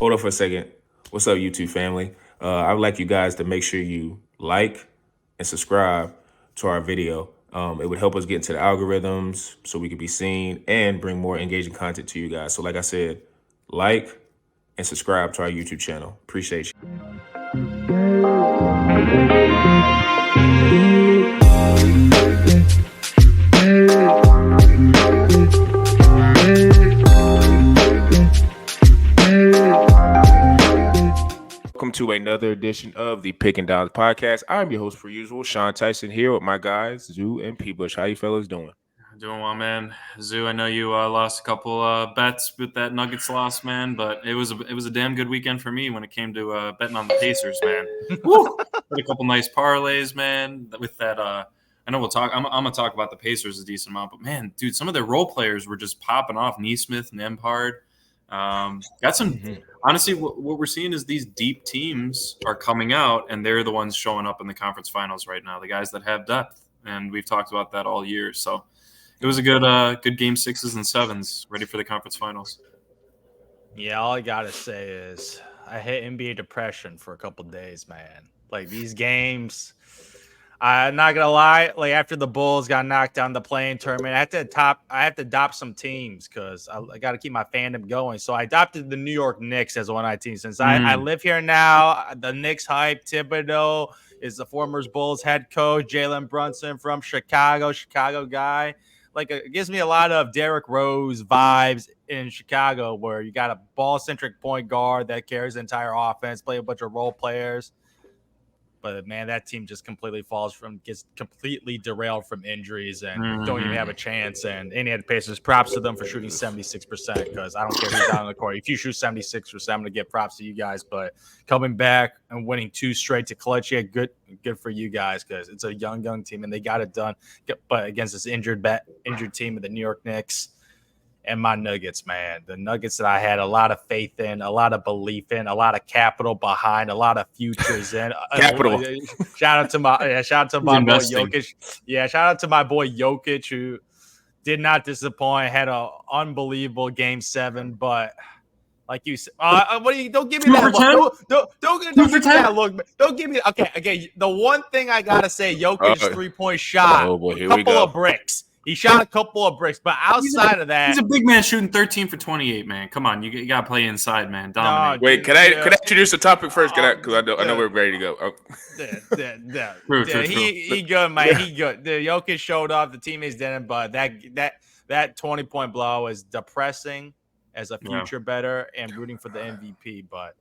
Hold on for a second. What's up, YouTube family? I would like you guys to make sure you like and subscribe to our video. It would help us get into the algorithms so we could be seen and bring more engaging content to you guys. So, like I said, like and subscribe to our YouTube channel. Appreciate you. Welcome to another edition of the Pick and Downs podcast. I'm your host, per usual, Sean Tyson, here with my guys, Zoo and P. Bush. How you fellas doing? Doing well, man. Zoo, I know you lost a couple bets with that Nuggets loss, man, but it was a damn good weekend for me when it came to betting on the Pacers, man. Woo! Had a couple nice parlays, man. With that, I know we'll talk. I'm gonna talk about the Pacers a decent amount, but man, dude, some of their role players were just popping off. Neesmith, Nembhard, got some. Honestly, what we're seeing is these deep teams are coming out, and they're the ones showing up in the conference finals right now. The guys that have depth, and we've talked about that all year. So it was a good game 6s and 7s, ready for the conference finals. Yeah, all I gotta say is I hit NBA depression for a couple days, man. Like these games, I'm not gonna lie. Like after the Bulls got knocked down the playing tournament, I have to adopt some teams because I got to keep my fandom going. So I adopted the New York Knicks as one of my teams since I live here now. The Knicks hype. Thibodeau is the former Bulls head coach. Jalen Brunson from Chicago guy. Like it gives me a lot of Derrick Rose vibes in Chicago, where you got a ball-centric point guard that carries the entire offense, play a bunch of role players. But man, that team just gets completely derailed from injuries and don't even have a chance. And Indiana Pacers, props to them for shooting 76% because I don't care who's out on the court. If you shoot 76%, I'm gonna get props to you guys. But coming back and winning 2 straight to clutch, yeah, good for you guys because it's a young team and they got it done. But against this injured team of the New York Knicks. And my Nuggets, man, the Nuggets that I had a lot of faith in, a lot of belief in, a lot of capital behind, a lot of futures in. Capital. Shout out to my boy Jokic. Yeah, shout out to my boy Jokic who did not disappoint. Had an unbelievable game 7, but like you said, don't give me that look. Don't give me that look. Don't give me. Okay. The one thing I gotta say, Jokic's 3-point shot, a couple of bricks. He shot a couple of bricks, but outside of that, he's a big man shooting 13 for 28. Man, come on, you got to play inside, man. Dominate. Wait, can I introduce the topic first? Because I know we're ready to go. He good, man. He good. The Jokic showed off. The teammates didn't, but that 20-point blow is depressing as a future better and rooting for the MVP. But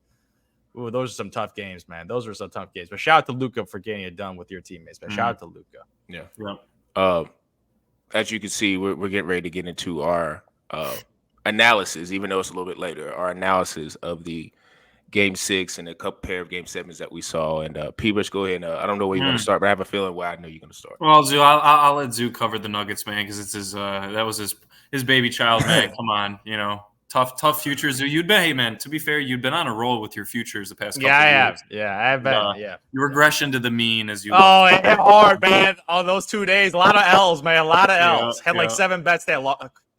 those are some tough games, man. Those are some tough games. But shout out to Luka for getting it done with your teammates, man. Shout out to Luka. Yeah. As you can see, we're getting ready to get into our analysis, even though it's a little bit later. Our analysis of the Game 6 and a couple pair of Game 7s that we saw. And P-Bush, go ahead. I don't know where you want to start, but I have a feeling where I know you're going to start. Well, Zoo, I'll let Zoo cover the Nuggets, man, because it's that was his baby child, man. Come on, tough futures. You'd been, hey man, to be fair, you'd been on a roll with your futures the past couple of years. I have been. Your regression to the mean as you. Oh, it hit hard, man. On those 2 days, a lot of L's, man. A lot of L's. Had like 7 bets that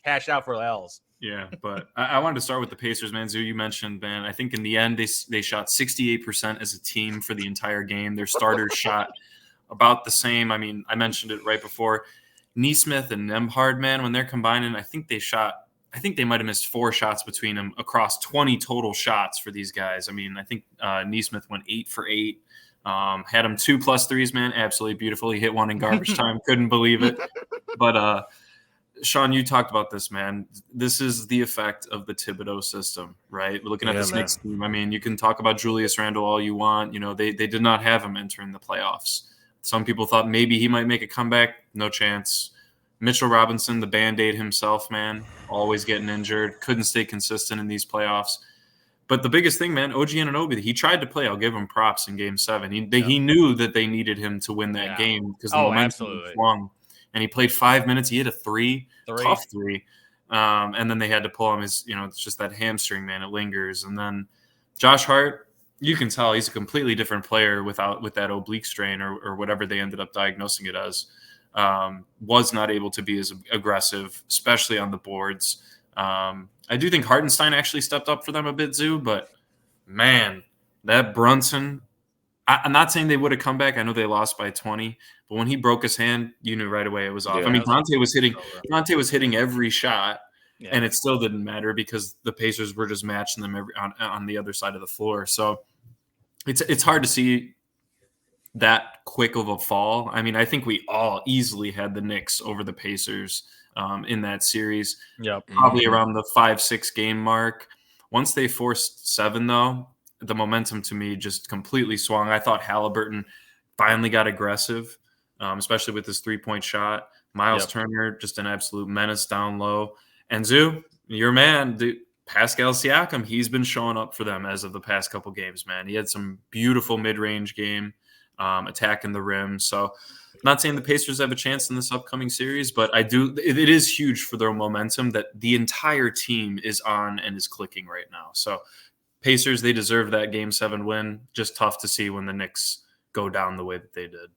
cashed out for L's. Yeah, but I wanted to start with the Pacers, man. Zoo, you mentioned, man. I think in the end they shot 68% as a team for the entire game. Their starters shot about the same. I mean, I mentioned it right before. Neesmith and Nembhard, man, when they're combining, I think they might have missed 4 shots between them across 20 total shots for these guys. I mean, I think Neesmith went 8 for 8. Had him 2 plus 3s, man. Absolutely beautiful. He hit one in garbage time. Couldn't believe it. But Sean, you talked about this, man. This is the effect of the Thibodeau system, right? We're looking at this Knicks team. I mean, you can talk about Julius Randle all you want. They did not have him entering the playoffs. Some people thought maybe he might make a comeback. No chance. Mitchell Robinson, the Band-Aid himself, man, always getting injured, couldn't stay consistent in these playoffs. But the biggest thing, man, OG Anunoby, he tried to play. I'll give him props in Game 7. He knew that they needed him to win that game because the momentum was swung. And he played 5 minutes. He hit a tough 3. And then they had to pull him. It's just that hamstring, man. It lingers. And then Josh Hart, you can tell he's a completely different player with that oblique strain or whatever they ended up diagnosing it as. Was not able to be as aggressive, especially on the boards. I do think Hartenstein actually stepped up for them a bit, Zoo, but man, that Brunson. I'm not saying they would have come back. I know they lost by 20, but when he broke his hand, you knew right away it was off. Yeah. I mean, Dante was hitting every shot, and it still didn't matter because the Pacers were just matching them on the other side of the floor. So it's hard to see that quick of a fall. I mean, I think we all easily had the Knicks over the Pacers in that series. Yep. Probably around the 5-6 game mark. Once they forced 7, though, the momentum to me just completely swung. I thought Halliburton finally got aggressive, especially with his 3-point shot. Miles Turner, just an absolute menace down low. And Zoo, your man, Pascal Siakam, he's been showing up for them as of the past couple games, man. He had some beautiful mid-range game, attacking the rim. So not saying the Pacers have a chance in this upcoming series, but it is huge for their momentum that the entire team is on and is clicking right now. So Pacers, they deserve that Game 7 win. Just tough to see when the Knicks go down the way that they did.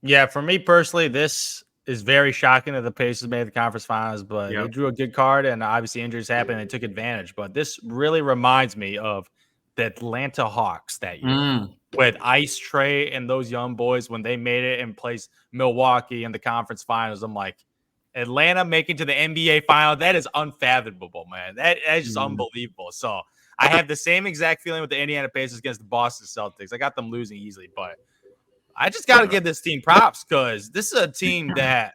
Yeah, for me personally, this is very shocking that the Pacers made the conference finals, but they drew a good card, and obviously injuries happened and they took advantage. But this really reminds me of the Atlanta Hawks that year with Ice Trey and those young boys when they made it and placed Milwaukee in the conference finals. I'm like, Atlanta making to the NBA final, that is unfathomable, man. That is just unbelievable. So I have the same exact feeling with the Indiana Pacers against the Boston Celtics. I got them losing easily, but I just got to give this team props because this is a team that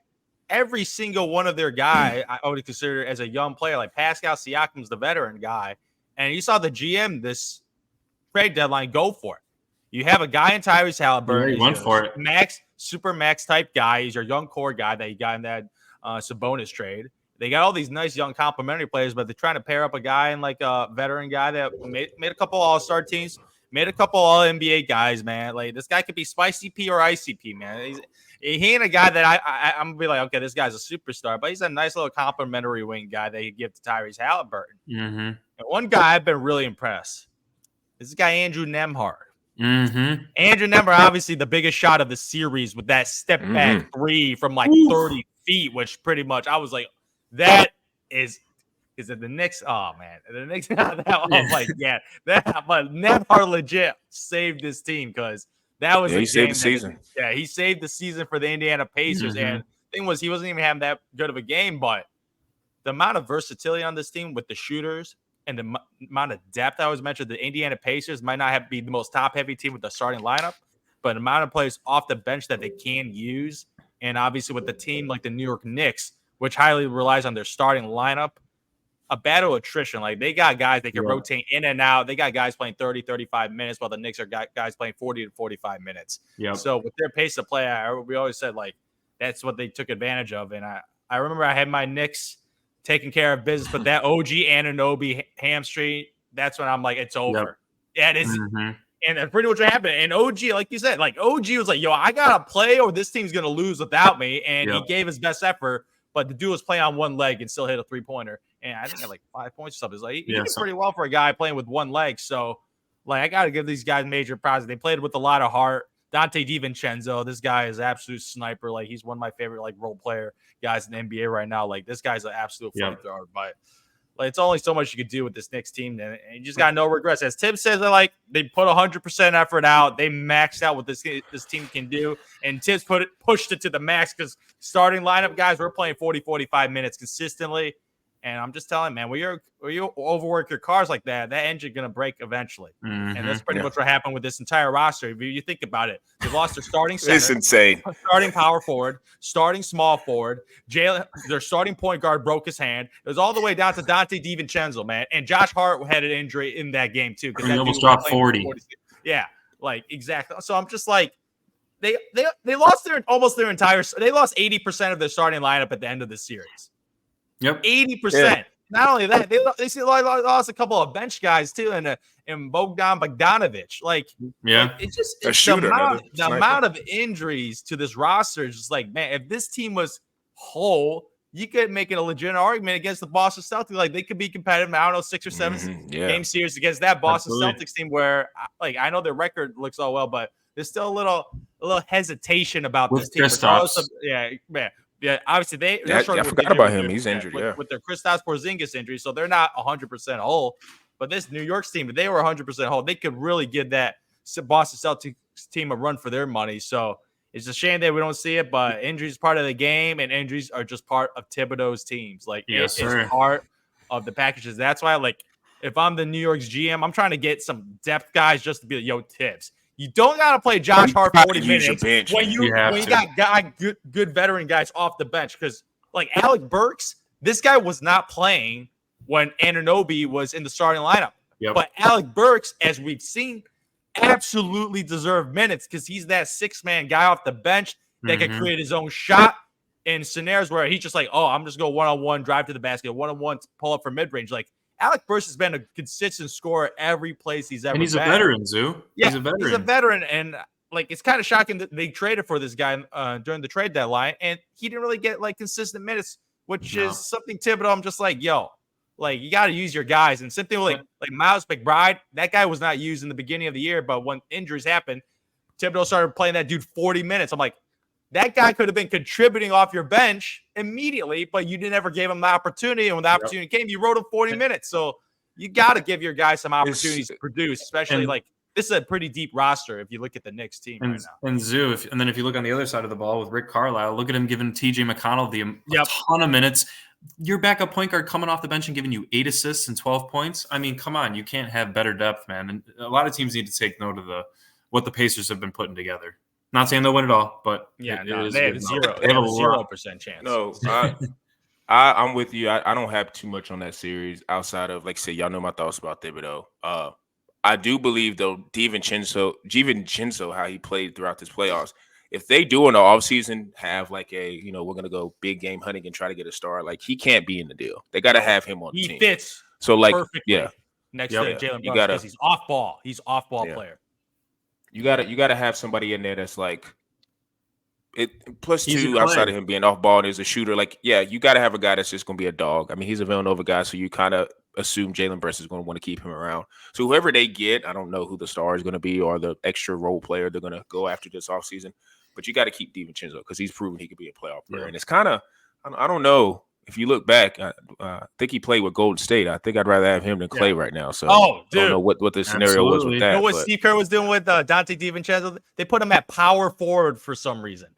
every single one of their guy I would consider as a young player, like Pascal Siakam's the veteran guy, and you saw the GM this trade deadline go for it. You have a guy in Tyrese Halliburton. He went for it. Super max type guy. He's your young core guy that you got in that Sabonis trade. They got all these nice young complementary players, but they're trying to pair up a guy and like a veteran guy that made a couple All-Star teams, made a couple All-NBA guys, man. Like this guy could be Spicy P or ICP, man. He ain't a guy that I'm gonna be like, okay, this guy's a superstar, but he's a nice little complimentary wing guy that you give to Tyrese Halliburton. And one guy I've been really impressed is this guy Andrew Nembhard. Andrew Nembhard, obviously the biggest shot of the series with that step back 3 from like 30 feet, which pretty much I was like, that is it the Knicks? Oh man, the Knicks. I'm like, yeah, but Nembhard legit saved this team because that was he saved the season. He saved the season for the Indiana Pacers. And the thing was, he wasn't even having that good of a game, but the amount of versatility on this team with the shooters and the amount of depth I was mentioned, the Indiana Pacers might not be the most top-heavy team with the starting lineup, but the amount of players off the bench that they can use, and obviously with the team like the New York Knicks, which highly relies on their starting lineup, a battle attrition. Like they got guys they can rotate in and out. They got guys playing 30, 35 minutes, while the Knicks are guys playing 40 to 45 minutes. So with their pace of play, we always said like that's what they took advantage of. And I remember I had my Knicks taking care of business, but that OG Anunoby hamstring, that's when I'm like, it's over. Yeah, it is. And that's pretty much what happened. And OG, like you said, like OG was like, yo, I got to play or this team's going to lose without me. And he gave his best effort, but the dude was playing on one leg and still hit a 3-pointer. And I think he had like 5 points or something. It's like, he did pretty well for a guy playing with one leg. So, like, I got to give these guys major props. They played with a lot of heart. Dante DiVincenzo, this guy is an absolute sniper. Like, he's one of my favorite, like, role player guys in the NBA right now. Like, this guy's an absolute flamethrower. But, like, it's only so much you could do with this Knicks team. And you just got no regrets. As Tim says, like, they put 100% effort out. They maxed out what this team can do. And Tibbs pushed it to the max because starting lineup guys, we're playing 40, 45 minutes consistently. And I'm just telling you, man, when you overwork your cars like that, that engine going to break eventually. And that's pretty much what happened with this entire roster. If you think about it, they've lost their starting center. It's insane. Starting power forward, starting small forward. Their starting point guard broke his hand. It was all the way down to Dante DiVincenzo, man. And Josh Hart had an injury in that game, too. He almost dropped 40. Yeah, like, exactly. So I'm just like, they lost their entire – they lost 80% of their starting lineup at the end of the series. 80%. Yeah. Not only that, they lost a couple of bench guys too, and Bogdan Bogdanovic. Like it's just the amount of injuries to this roster is just like, man, if this team was whole, you could make it a legitimate argument against the Boston Celtics. Like they could be competitive. I don't know, 6 or 7 game series against that Boston Celtics team. Where like I know their record looks all well, but there's still a little hesitation about this team. Yeah, man. Yeah, obviously I forgot about him. He's injured. With their Kristaps Porzingis injury, so they're not 100% whole. But this New York team, if they were 100% whole, they could really give that Boston Celtics team a run for their money. So it's a shame that we don't see it, but injuries is part of the game, and injuries are just part of Thibodeau's teams. Like, Yes, it is sir. part of the packages. That's why, like, if I'm the New York's GM, I'm trying to get some depth guys just to be like, yo, Tibbs. You don't got to play Josh Hart 40 minutes bench, when you got good veteran guys off the bench. Because, like, Alec Burks, this guy was not playing when Anunoby was in the starting lineup. Yep. But Alec Burks, as we've seen, absolutely deserved minutes because he's that six-man guy off the bench that can create his own shot in scenarios where he's just like, oh, I'm just going one-on-one, drive to the basket, one-on-one, pull up for mid-range. Like, Alec Burks has been a consistent scorer every place he's ever been. And he's a veteran, Zoo. Yeah, he's a veteran. And, like, it's kind of shocking that they traded for this guy during the trade deadline, and he didn't really get, like, consistent minutes, which is something Thibodeau, I'm just like, yo, like, you got to use your guys. And same thing with, like Miles McBride. That guy was not used in the beginning of the year, but when injuries happened, Thibodeau started playing that dude 40 minutes. I'm like, that guy could have been contributing off your bench immediately, but you never gave him the opportunity. And when the opportunity came, you wrote him 40 minutes. So you got to give your guys some opportunities to produce, especially like this is a pretty deep roster if you look at the Knicks team right now. And Zoo, and then if you look on the other side of the ball with Rick Carlisle, look at him giving TJ McConnell a ton of minutes. Your backup point guard coming off the bench and giving you 8 assists and 12 points. I mean, come on, you can't have better depth, man. And a lot of teams need to take note of what the Pacers have been putting together. Not saying they'll win it all, but they have a 0% chance. No, I'm with you. I don't have too much on that series outside of, like I said, y'all know my thoughts about Thibodeau. I do believe, though, DiVincenzo, how he played throughout this playoffs, if they do in the offseason have like we're going to go big game hunting and try to get a star, like he can't be in the deal. They got to have him on the team. He fits so like perfectly next to Jalen Brunson because he's off ball. He's off ball player. You gotta have somebody in there that's like it plus two outside of him being off ball and is a shooter. Like, you gotta have a guy that's just gonna be a dog. I mean, he's a Villanova guy, so you kind of assume Jalen Brunson is gonna want to keep him around. So whoever they get, I don't know who the star is gonna be or the extra role player they're gonna go after this offseason. But you got to keep DiVincenzo because he's proven he could be a playoff player. And it's kind of, I don't know. If you look back, I think he played with Golden State. I think I'd rather have him than Clay right now. So I don't know what the scenario was with that. You know what Steve Kerr was doing with Dante DiVincenzo? They put him at power forward for some reason.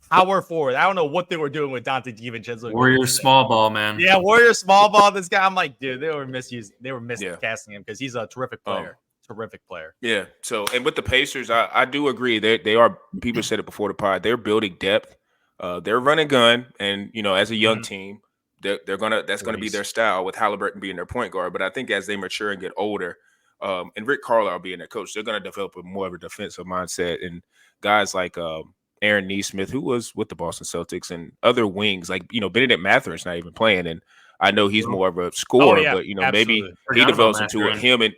Power forward. I don't know what they were doing with Dante DiVincenzo. Warrior small ball, man. Yeah, Warrior small ball. This guy, I'm like, dude, they were miscasting him because he's a terrific player. Terrific player. Yeah. So, and with the Pacers, I do agree. They are, people said it before the pod, they're building depth. They're running gun. And, as a young team, that's gonna be their style with Halliburton being their point guard. But I think as they mature and get older, and Rick Carlisle being their coach, they're gonna develop more of a defensive mindset. And guys like Aaron Nesmith, who was with the Boston Celtics, and other wings like Benedict Mathurin's not even playing, and I know he's more of a scorer, but maybe he develops into him and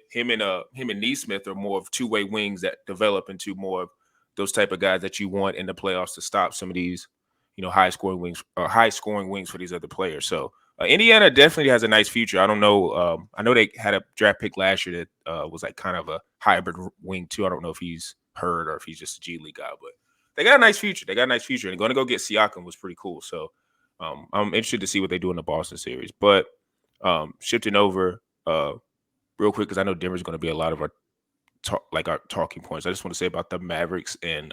Nesmith are more of two-way wings that develop into more of those type of guys that you want in the playoffs to stop some of these high scoring wings for these other players. So Indiana definitely has a nice future. I don't know. I know they had a draft pick last year that was like kind of a hybrid wing too. I don't know if he's hurt or if he's just a G League guy, but they got a nice future. And going to go get Siakam was pretty cool. So I'm interested to see what they do in the Boston series. But shifting over real quick, because I know Denver's going to be a lot of our talking points. I just want to say about the Mavericks and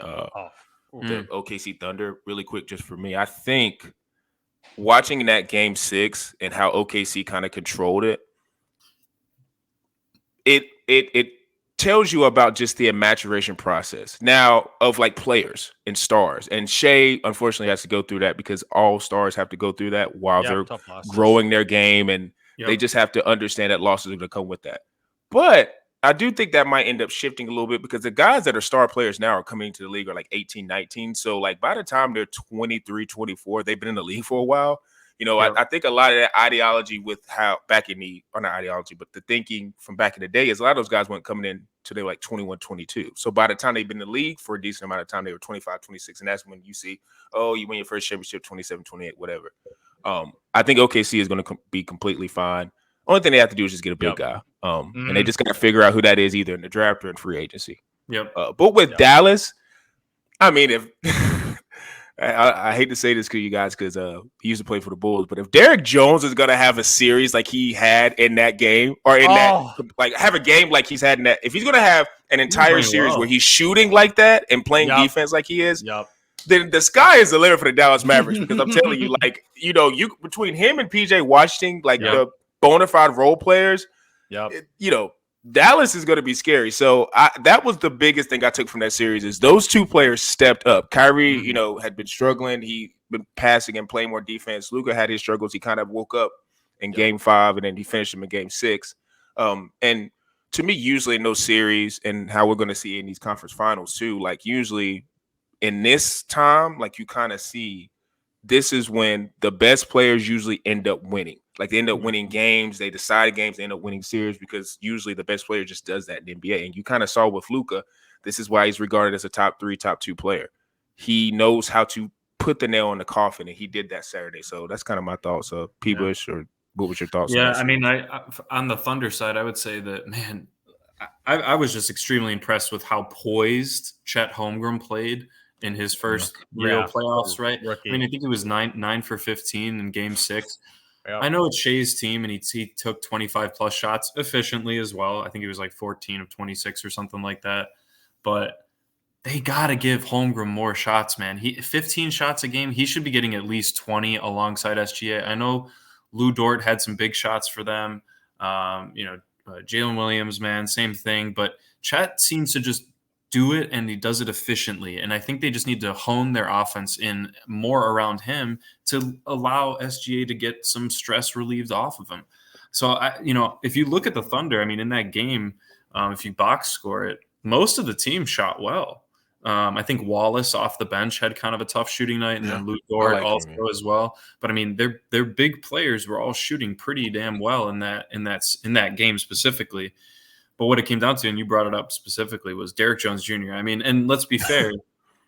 the OKC Thunder really quick, just for me. I think watching that game 6 and how OKC kind of controlled it tells you about just the maturation process now of like players and stars. And Shea unfortunately has to go through that because all stars have to go through that while they're growing their game, and they just have to understand that losses are going to come with that. But I do think that might end up shifting a little bit because the guys that are star players now are coming into the league are like 18, 19. So like by the time they're 23, 24, they've been in the league for a while. I think a lot of that ideology with how or not ideology, but the thinking from back in the day is a lot of those guys weren't coming in till they were like 21, 22. So by the time they've been in the league for a decent amount of time, they were 25, 26. And that's when you see, you win your first championship, 27, 28, whatever. I think OKC is going to be completely fine. Only thing they have to do is just get a big guy. And they just got to figure out who that is either in the draft or in free agency. Yep. But with Dallas, I mean, if I hate to say this to you guys because he used to play for the Bulls, but if Derrick Jones is gonna have a series like he had in that game, or in that like have a game like he's had in that, if he's gonna have an entire series where he's shooting like that and playing defense like he is, then the sky is the limit for the Dallas Mavericks. Because I'm telling you, like you between him and PJ Washington, like the bona fide role players, Dallas is going to be scary. So that was the biggest thing I took from that series is those two players stepped up. Kyrie, had been struggling. He been passing and playing more defense. Luka had his struggles. He kind of woke up in Game 5, and then he finished him in Game 6. And to me, usually in those series and how we're going to see in these conference finals too, like usually in this time, like you kind of see this is when the best players usually end up winning. Like they end up winning games, they decide games, they end up winning series because usually the best player just does that in the NBA. And you kind of saw with Luka, this is why he's regarded as a top 3, top 2 player. He knows how to put the nail in the coffin, and he did that Saturday. So that's kind of my thoughts. P. Bush, or what was your thoughts? Yeah, I mean, I on the Thunder side, I would say that, man, I was just extremely impressed with how poised Chet Holmgren played in his first real playoffs, right? Rookie. I mean, I think he was 9 for 15 in Game 6. Yep. I know it's Shea's team, and he took 25-plus shots efficiently as well. I think he was like 14 of 26 or something like that. But they got to give Holmgren more shots, man. 15 shots a game. He should be getting at least 20 alongside SGA. I know Lou Dort had some big shots for them. Jalen Williams, man, same thing. But Chet seems to just do it, and he does it efficiently. And I think they just need to hone their offense in more around him to allow SGA to get some stress relieved off of him. So, if you look at the Thunder, I mean, in that game, if you box score it, most of the team shot well. I think Wallace off the bench had kind of a tough shooting night, and then Lou Dort also as well. But I mean, their big players were all shooting pretty damn well in that game specifically. But what it came down to, and you brought it up specifically, was Derrick Jones Jr. I mean, and let's be fair,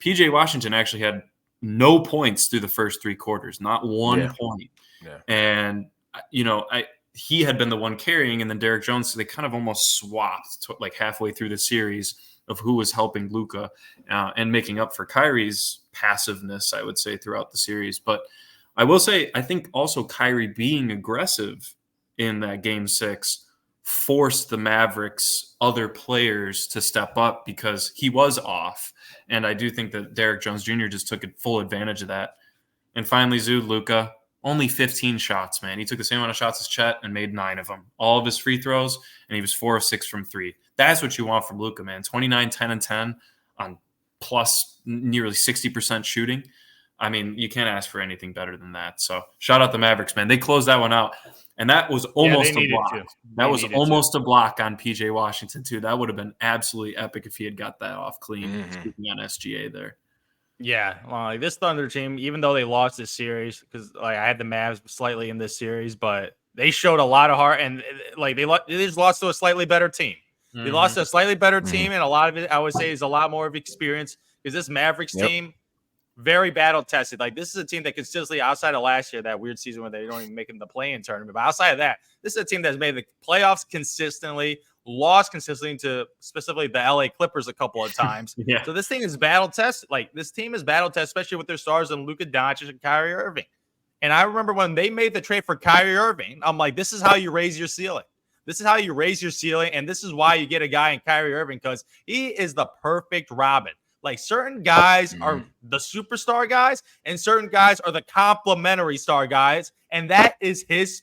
PJ Washington actually had no points through the first 3 quarters, not one point. Yeah. And, he had been the one carrying, and then Derrick Jones, they kind of almost swapped like halfway through the series of who was helping Luka and making up for Kyrie's passiveness, I would say, throughout the series. But I will say, I think also Kyrie being aggressive in that Game 6 forced the Mavericks' other players to step up because he was off. And I do think that Derrick Jones Jr. just took full advantage of that. And finally, Luka, only 15 shots, man. He took the same amount of shots as Chet and made 9 of them. All of his free throws, and he was 4 of 6 from 3. That's what you want from Luka, man. 29, 10, and 10 on plus nearly 60% shooting. I mean, you can't ask for anything better than that. So shout out the Mavericks, man. They closed that one out. And that was almost a block. That was almost a block on PJ Washington, too. That would have been absolutely epic if he had got that off clean, speaking on SGA there. Yeah, well, like this Thunder team, even though they lost this series, because I had the Mavs slightly in this series, but they showed a lot of heart, and they just lost to a slightly better team. Mm-hmm. They lost to a slightly better team, and a lot of it, I would say, is a lot more of experience because this Mavericks team, very battle tested. Like this is a team that consistently, outside of last year, that weird season where they don't even make it in the play-in tournament, but outside of that, this is a team that's made the playoffs consistently, lost consistently to specifically the LA Clippers a couple of times. So this thing is battle tested. Like this team is battle tested, especially with their stars and Luka Doncic and Kyrie Irving. And I remember when they made the trade for Kyrie Irving, I'm like, this is how you raise your ceiling. This is how you raise your ceiling, and this is why you get a guy in Kyrie Irving because he is the perfect Robin. Like certain guys are the superstar guys, and certain guys are the complementary star guys, and that is his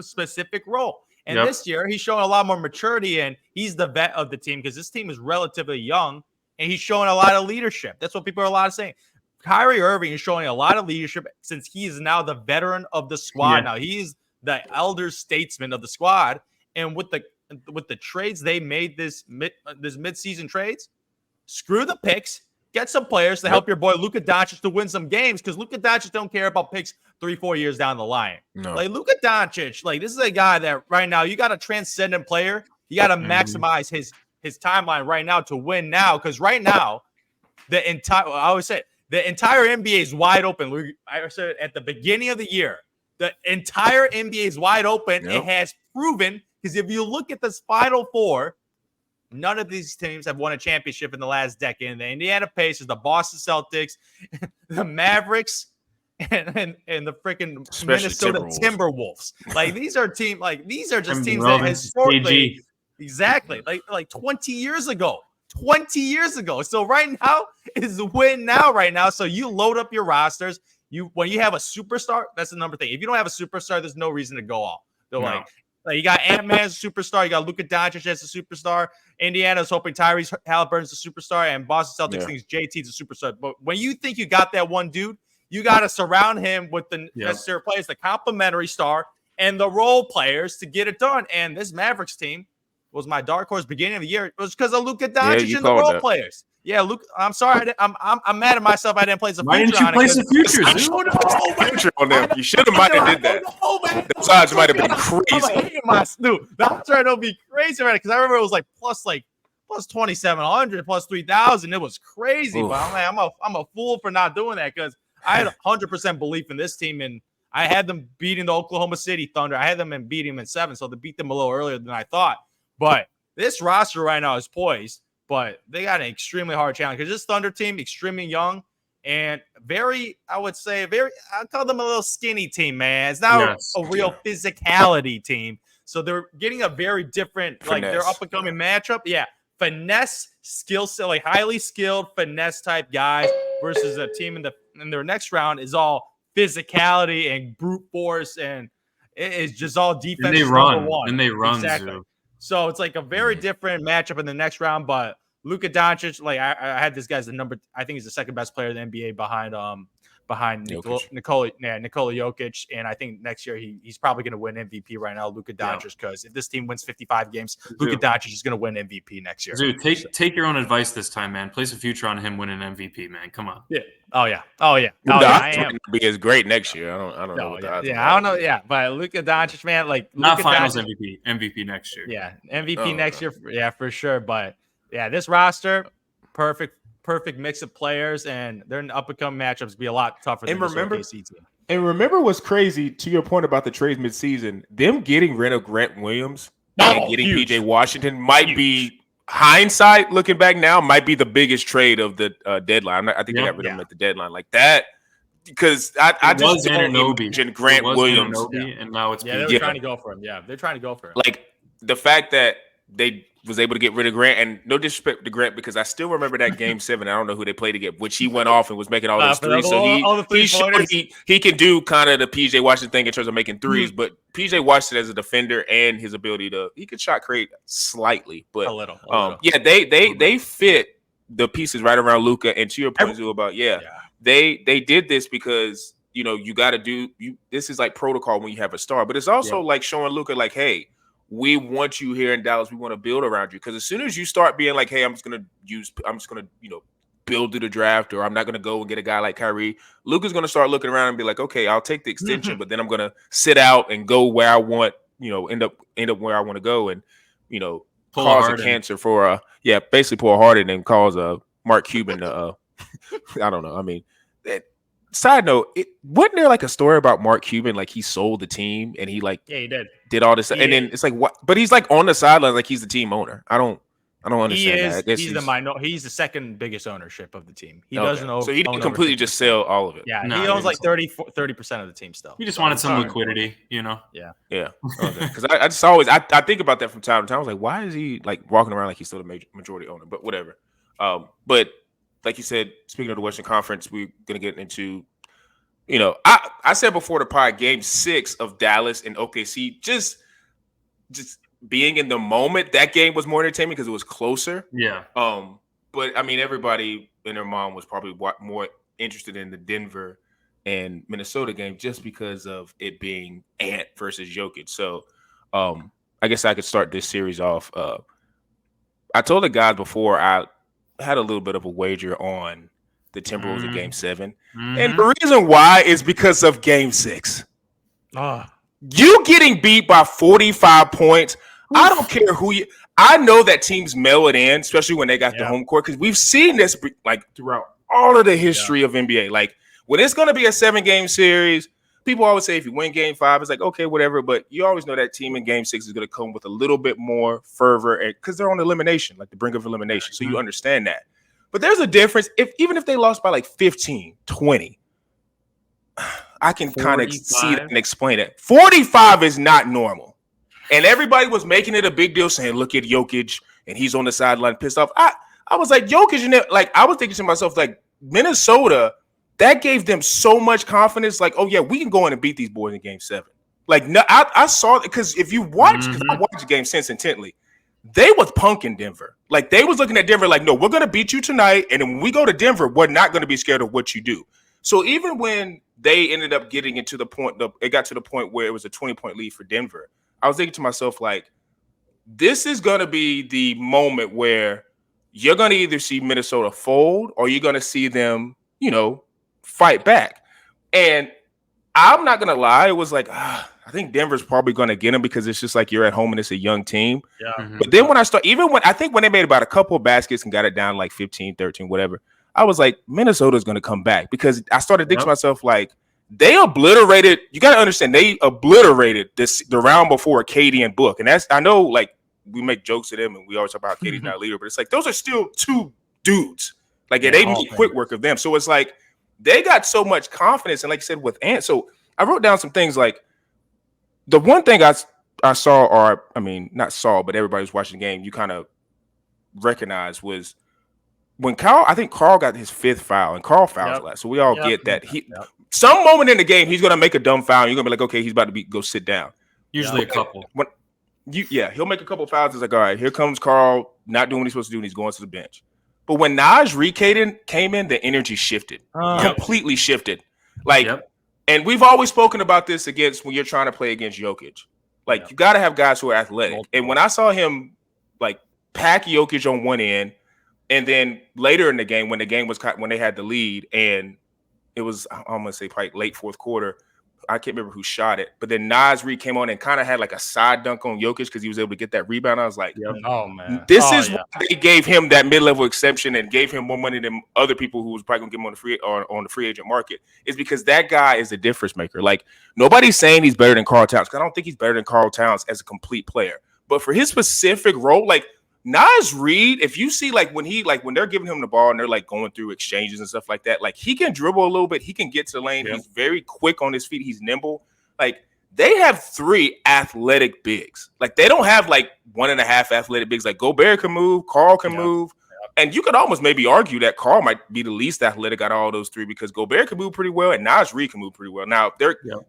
specific role. And this year, he's showing a lot more maturity, and he's the vet of the team because this team is relatively young, and he's showing a lot of leadership. That's what people are a lot of saying. Kyrie Irving is showing a lot of leadership since he is now the veteran of the squad. Now he's the elder statesman of the squad, and with the trades they made this midseason trades. Screw the picks. Get some players to help your boy Luka Doncic to win some games because Luka Doncic don't care about picks 3-4 years down the line. No. Like Luka Doncic, like this is a guy that right now you got a transcendent player. You got to maximize his timeline right now to win now because right now the entire NBA is wide open. I said it at the beginning of the year. The entire NBA is wide open. It has proven because if you look at this Final Four. None of these teams have won a championship in the last decade. The Indiana Pacers, the Boston Celtics, the Mavericks, and the freaking Minnesota Timberwolves. Like these are just teams that historically, exactly, like 20 years ago. 20 years ago. So right now is the win now, right now. So you load up your rosters. When you have a superstar, that's the number thing. If you don't have a superstar, there's no reason to go all. They're like you got Ant-Man as a superstar, you got Luka Doncic as a superstar. Indiana's hoping Tyrese Halliburton's a superstar, and Boston Celtics thinks JT's a superstar. But when you think you got that one dude, you got to surround him with the necessary players, the complementary star, and the role players to get it done. And this Mavericks team was my dark horse beginning of the year. It was because of Luka Doncic and the role players. Yeah, Luke. I'm sorry. I'm mad at myself. I didn't place a future. Why didn't you place a future? Future on them. You should have might have did that. Those odds might have been crazy. I'm trying to be crazy right because I remember it was like plus 2,700, plus 3,000. It was crazy. Oof. But I'm a fool for not doing that because I had 100% belief in this team, and I had them beating the Oklahoma City Thunder. I had them and beating them in 7, so they beat them a little earlier than I thought. But this roster right now is poised. But they got an extremely hard challenge because this Thunder team, extremely young and I call them a little skinny team, man. It's not a real physicality team. So they're getting a very different, like their up and coming matchup. Yeah. Finesse, skill set, like highly skilled finesse type guys versus a team in their next round is all physicality and brute force. And it's just all defense. And they run. Exactly. So it's like a very different matchup in the next round, but Luka Doncic, like I had this guy's I think he's the second best player in the NBA behind Nikola Jokic, and I think next year he's probably going to win MVP right now, Luka Doncic, because if this team wins 55 games, Luka Doncic is going to win MVP next year. Dude, take your own advice this time, man. Place a future on him winning MVP, man. Come on. Yeah. Oh yeah. I am. Be as great next year. I don't know. I don't know. Yeah, but Luka Doncic, man, like not Luka Finals Doncic, MVP next year. Yeah, MVP next year. Yeah, for sure. But yeah, this roster, perfect mix of players, and their up-and-coming matchups be a lot tougher than this OKC team. And remember what's crazy, to your point about the trades mid-season, them getting rid of Grant Williams and getting PJ Washington might be, hindsight, looking back now, might be the biggest trade of the deadline. I think they got rid of him at the deadline. Like that, because I just don't imagine Grant Williams. And now it's they were trying to go for him. Yeah, they're trying to go for him. Like the fact that they was able to get rid of Grant, and no disrespect to Grant, because I still remember that game 7. I don't know who they played against, which he went off and was making all those threes. So he showed he can do kind of the PJ Washington thing in terms of making threes. But PJ Washington as a defender and his ability he could shot create slightly, but a little. Yeah, they fit the pieces right around Luka. And to your point, Zoo, about they did this because you got to do this is like protocol when you have a star, but it's also like showing Luka like, hey, we want you here in Dallas. We want to build around you. Because as soon as you start being like, hey, I'm just gonna build through the draft, or I'm not gonna go and get a guy like Kyrie, Luka's gonna start looking around and be like, okay, I'll take the extension, but then I'm gonna sit out and go where I want, end up where I want to go, and cause a cancer for basically Paul Harden and cause a Mark Cuban to I don't know. I mean, side note, wasn't there like a story about Mark Cuban, like he sold the team and he he did all this, and then it's like what? But he's like on the sidelines, like he's the team owner. I don't understand that. I guess he's the second biggest ownership of the team. He doesn't own. So he didn't completely just sell all of it. Yeah, he owns like 30% of the team still. He just wanted some liquidity, Yeah. Because I just always I think about that from time to time. I was like, why is he like walking around like he's still the majority owner? But whatever. But like you said, speaking of the Western Conference, we're gonna get into. I said before the pod, Game 6 of Dallas and OKC, just being in the moment. That game was more entertaining because it was closer. Yeah. But I mean, everybody and their mom was probably more interested in the Denver and Minnesota game just because of it being Ant versus Jokic. So, I guess I could start this series off. I told the guys before I had a little bit of a wager on the Timberwolves in Game 7. And the reason why is because of Game 6. You getting beat by 45 points. I don't care who you – I know that teams mail it in, especially when they got the home court, because we've seen this like throughout all of the history of NBA. Like when it's going to be a 7-game series, people always say if you win game 5, it's like, okay, whatever. But you always know that team in game 6 is going to come with a little bit more fervor because they're on elimination, like the brink of elimination. So you understand that. But there's a difference. Even if they lost by like 15, 20, I can kind of see that and explain it. 45 is not normal. And everybody was making it a big deal saying, look at Jokic, and he's on the sideline pissed off. I was like, Jokic, like, I was thinking to myself, like, Minnesota, that gave them so much confidence. Like, oh, yeah, we can go in and beat these boys in game 7. Like, no, I saw it because if you watch, because I watched the game since intently, they was punking Denver. Like, they was looking at Denver like, no, we're going to beat you tonight. And then when we go to Denver, we're not going to be scared of what you do. So even when they ended up getting into the point, it got to the point where it was a 20-point lead for Denver, I was thinking to myself, like, this is going to be the moment where you're going to either see Minnesota fold or you're going to see them, fight back. And I'm not going to lie. It was like, I think Denver's probably going to get them because it's just like you're at home and it's a young team. Yeah. But then when when they made about a couple of baskets and got it down like 15, 13, whatever, I was like, Minnesota's going to come back because I started thinking to myself, like, they obliterated. You got to understand, they obliterated the round before KD and Book. And I know, like, we make jokes at them and we always talk about KD's not a leader, but it's like those are still two dudes. Like, they make quick work of them. So it's like they got so much confidence. And like I said, with Ant, so I wrote down some things like the one thing I saw, or I mean, not saw, but everybody was watching the game, you kind of recognize was when I think Carl got his 5th foul, and Carl fouls a lot. So we all get that. Some moment in the game, he's going to make a dumb foul. And you're going to be like, okay, he's about to go sit down. Usually a couple. He'll make a couple fouls. It's like, all right, here comes Carl not doing what he's supposed to do, and he's going to the bench. But when Naj came in, the energy shifted, completely shifted. Like, and we've always spoken about this when you're trying to play against Jokic. Like, you got to have guys who are athletic. And when I saw him, like, pack Jokic on one end, and then later in the game, when they had the lead, and it was, I'm going to say, probably late 4th quarter, I can't remember who shot it, but then Naz Reid came on and kind of had like a side dunk on Jokic because he was able to get that rebound. I was like, oh man, this is why they gave him that mid-level exception and gave him more money than other people who was probably gonna give him on the free agent market. Is because that guy is a difference maker. Like, nobody's saying he's better than Karl Towns because I don't think he's better than Karl Towns as a complete player. But for his specific role, like Naz Reid, if you see like when they're giving him the ball and they're like going through exchanges and stuff like that, like he can dribble a little bit, he can get to the lane, he's very quick on his feet, he's nimble. Like, they have 3 athletic bigs. Like, they don't have like 1.5 athletic bigs. Like, Gobert can move, Karl can move, and you could almost maybe argue that Karl might be the least athletic out of all those 3 because Gobert can move pretty well and Naz Reid can move pretty well. Now,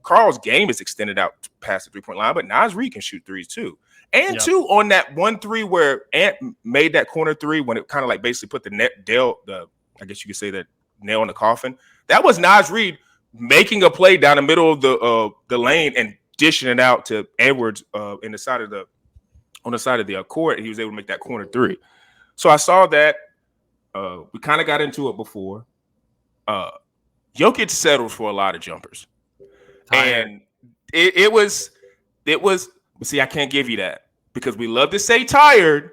Karl's game is extended out past the 3-point line, but Naz Reid can shoot threes too. And 2, on that 1-3 where Ant made that corner 3 when it kind of like basically put I guess you could say that nail in the coffin. That was Naz Reid making a play down the middle of the lane and dishing it out to Edwards on the side of the court. And he was able to make that corner 3. So I saw that. We kind of got into it before. Jokic settles for a lot of jumpers, and it was. See, I can't give you that because we love to say tired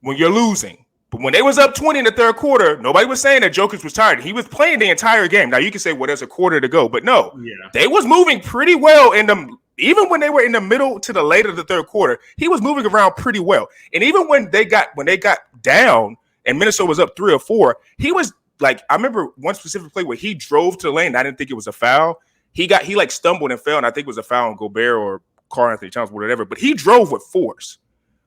when you're losing. But when they was up 20 in the 3rd quarter, nobody was saying that Jokic was tired. He was playing the entire game. Now, you can say, well, there's a quarter to go. But no, they was moving pretty well even when they were in the middle to the late of the 3rd quarter, he was moving around pretty well. And even when they got down and Minnesota was up 3 or 4, he was like, I remember one specific play where he drove to the lane. I didn't think it was a foul. He like stumbled and fell, and I think it was a foul on Gobert or Karl Anthony Towns, whatever, but he drove with force.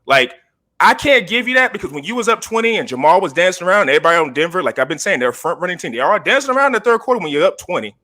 Like, I can't give you that because when you was up 20 and Jamal was dancing around, everybody on Denver, like I've been saying, they're a front running team. They are dancing around in the 3rd quarter when you're up 20.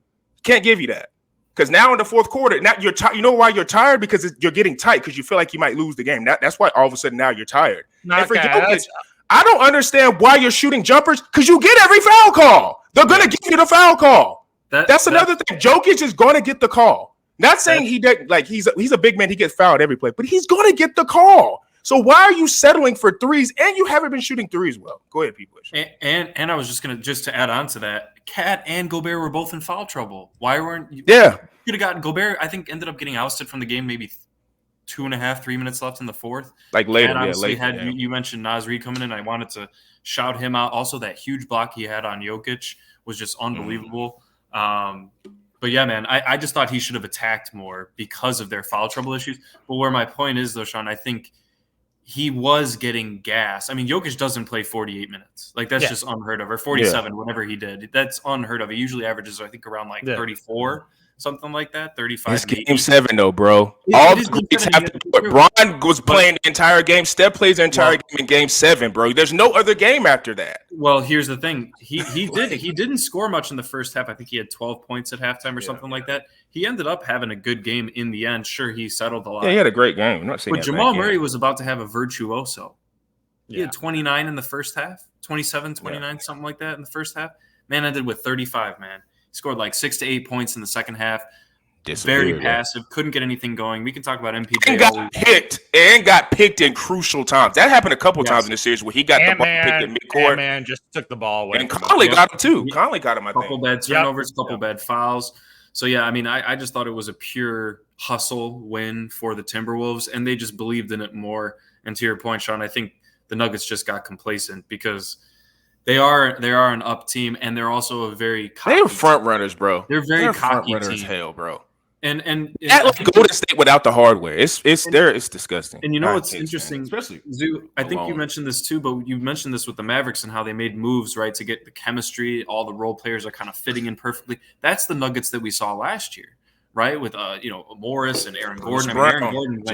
Can't give you that because now in the 4th quarter, now you're tired. You know why you're tired? Because you're getting tight because you feel like you might lose the game. That's why all of a sudden now you're tired. And for Jokic, I don't understand why you're shooting jumpers because you get every foul call. They're going to give you the foul call. That's another thing. Jokic is going to get the call. Not saying he did, like he's a big man, he gets fouled every play, but he's gonna get the call. So why are you settling for threes? And you haven't been shooting threes well. Go ahead, people. And I was just to add on to that, Cat and Gobert were both in foul trouble. Why weren't you? Yeah, you could have gotten Gobert. I think ended up getting ousted from the game maybe 2.5, 3 minutes left in the 4th. Like later, and obviously you mentioned Naz Reid coming in. I wanted to shout him out. Also, that huge block he had on Jokic was just unbelievable. But yeah, man, I just thought he should have attacked more because of their foul trouble issues. But where my point is, though, Sean, I think he was getting gas. I mean, Jokic doesn't play 48 minutes. Like, that's just unheard of. Or 47, whatever he did. That's unheard of. He usually averages, I think, around like 34, something like that, 35. It's game 7, though, bro. All the greats have to do it. Bron was playing the entire game. Steph plays the entire game in game 7, bro. There's no other game after that. Well, here's the thing. He didn't score much in the first half. I think he had 12 points at halftime or something like that. He ended up having a good game in the end. Sure, he settled a lot. Yeah, he had a great game. I'm not saying but Jamal Murray was about to have a virtuoso. He had 29 in the first half, 27, 29, something like that in the first half. Man ended with 35, man. He scored like 6 to 8 points in the second half. Very passive. Couldn't get anything going. We can talk about MPJ. And got picked in crucial times. That happened a couple times in the series where he got the ball picked in midcourt. Man just took the ball away. And Conley got him too. Conley got him, I think. Couple bad turnovers, couple bad fouls. So, yeah, I mean, I just thought it was a pure hustle win for the Timberwolves, and they just believed in it more. And to your point, Sean, I think the Nuggets just got complacent because they are an up team, and they're also a very cocky They're front runners, bro. They're very cocky front runners team. hell, bro. And that like Golden State without the hardware. It's disgusting. And you know what's interesting, especially Zoo, I think you mentioned this too, but you mentioned this with the Mavericks and how they made moves, right, to get the chemistry. All the role players are kind of fitting in perfectly. That's the Nuggets that we saw last year, right? With Morris and Aaron Gordon. Aaron Gordon,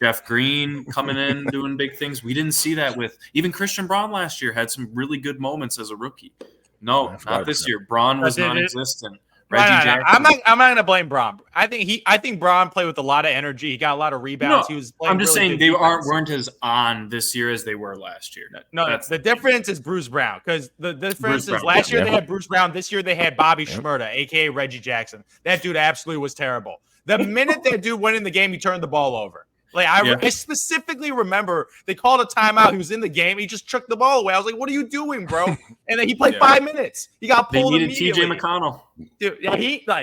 Jeff Green coming in doing big things. We didn't see that with even Christian Braun last year. Had some really good moments as a rookie. No, not this year. Braun was non-existent. Right, I'm not going to blame Braun. I think Braun played with a lot of energy. He got a lot of rebounds. No, he was playing. I'm just really saying they weren't as on this year as they were last year. No, the difference is Bruce Brown, because the difference is last year they had Bruce Brown. This year they had Bobby Shmurda, aka Reggie Jackson. That dude absolutely was terrible. The minute that dude went in the game, he turned the ball over. Like I specifically remember they called a timeout. He was in the game. He just chucked the ball away. I was like, "What are you doing, bro?" And then he played 5 minutes. He got pulled. They needed TJ McConnell. Dude,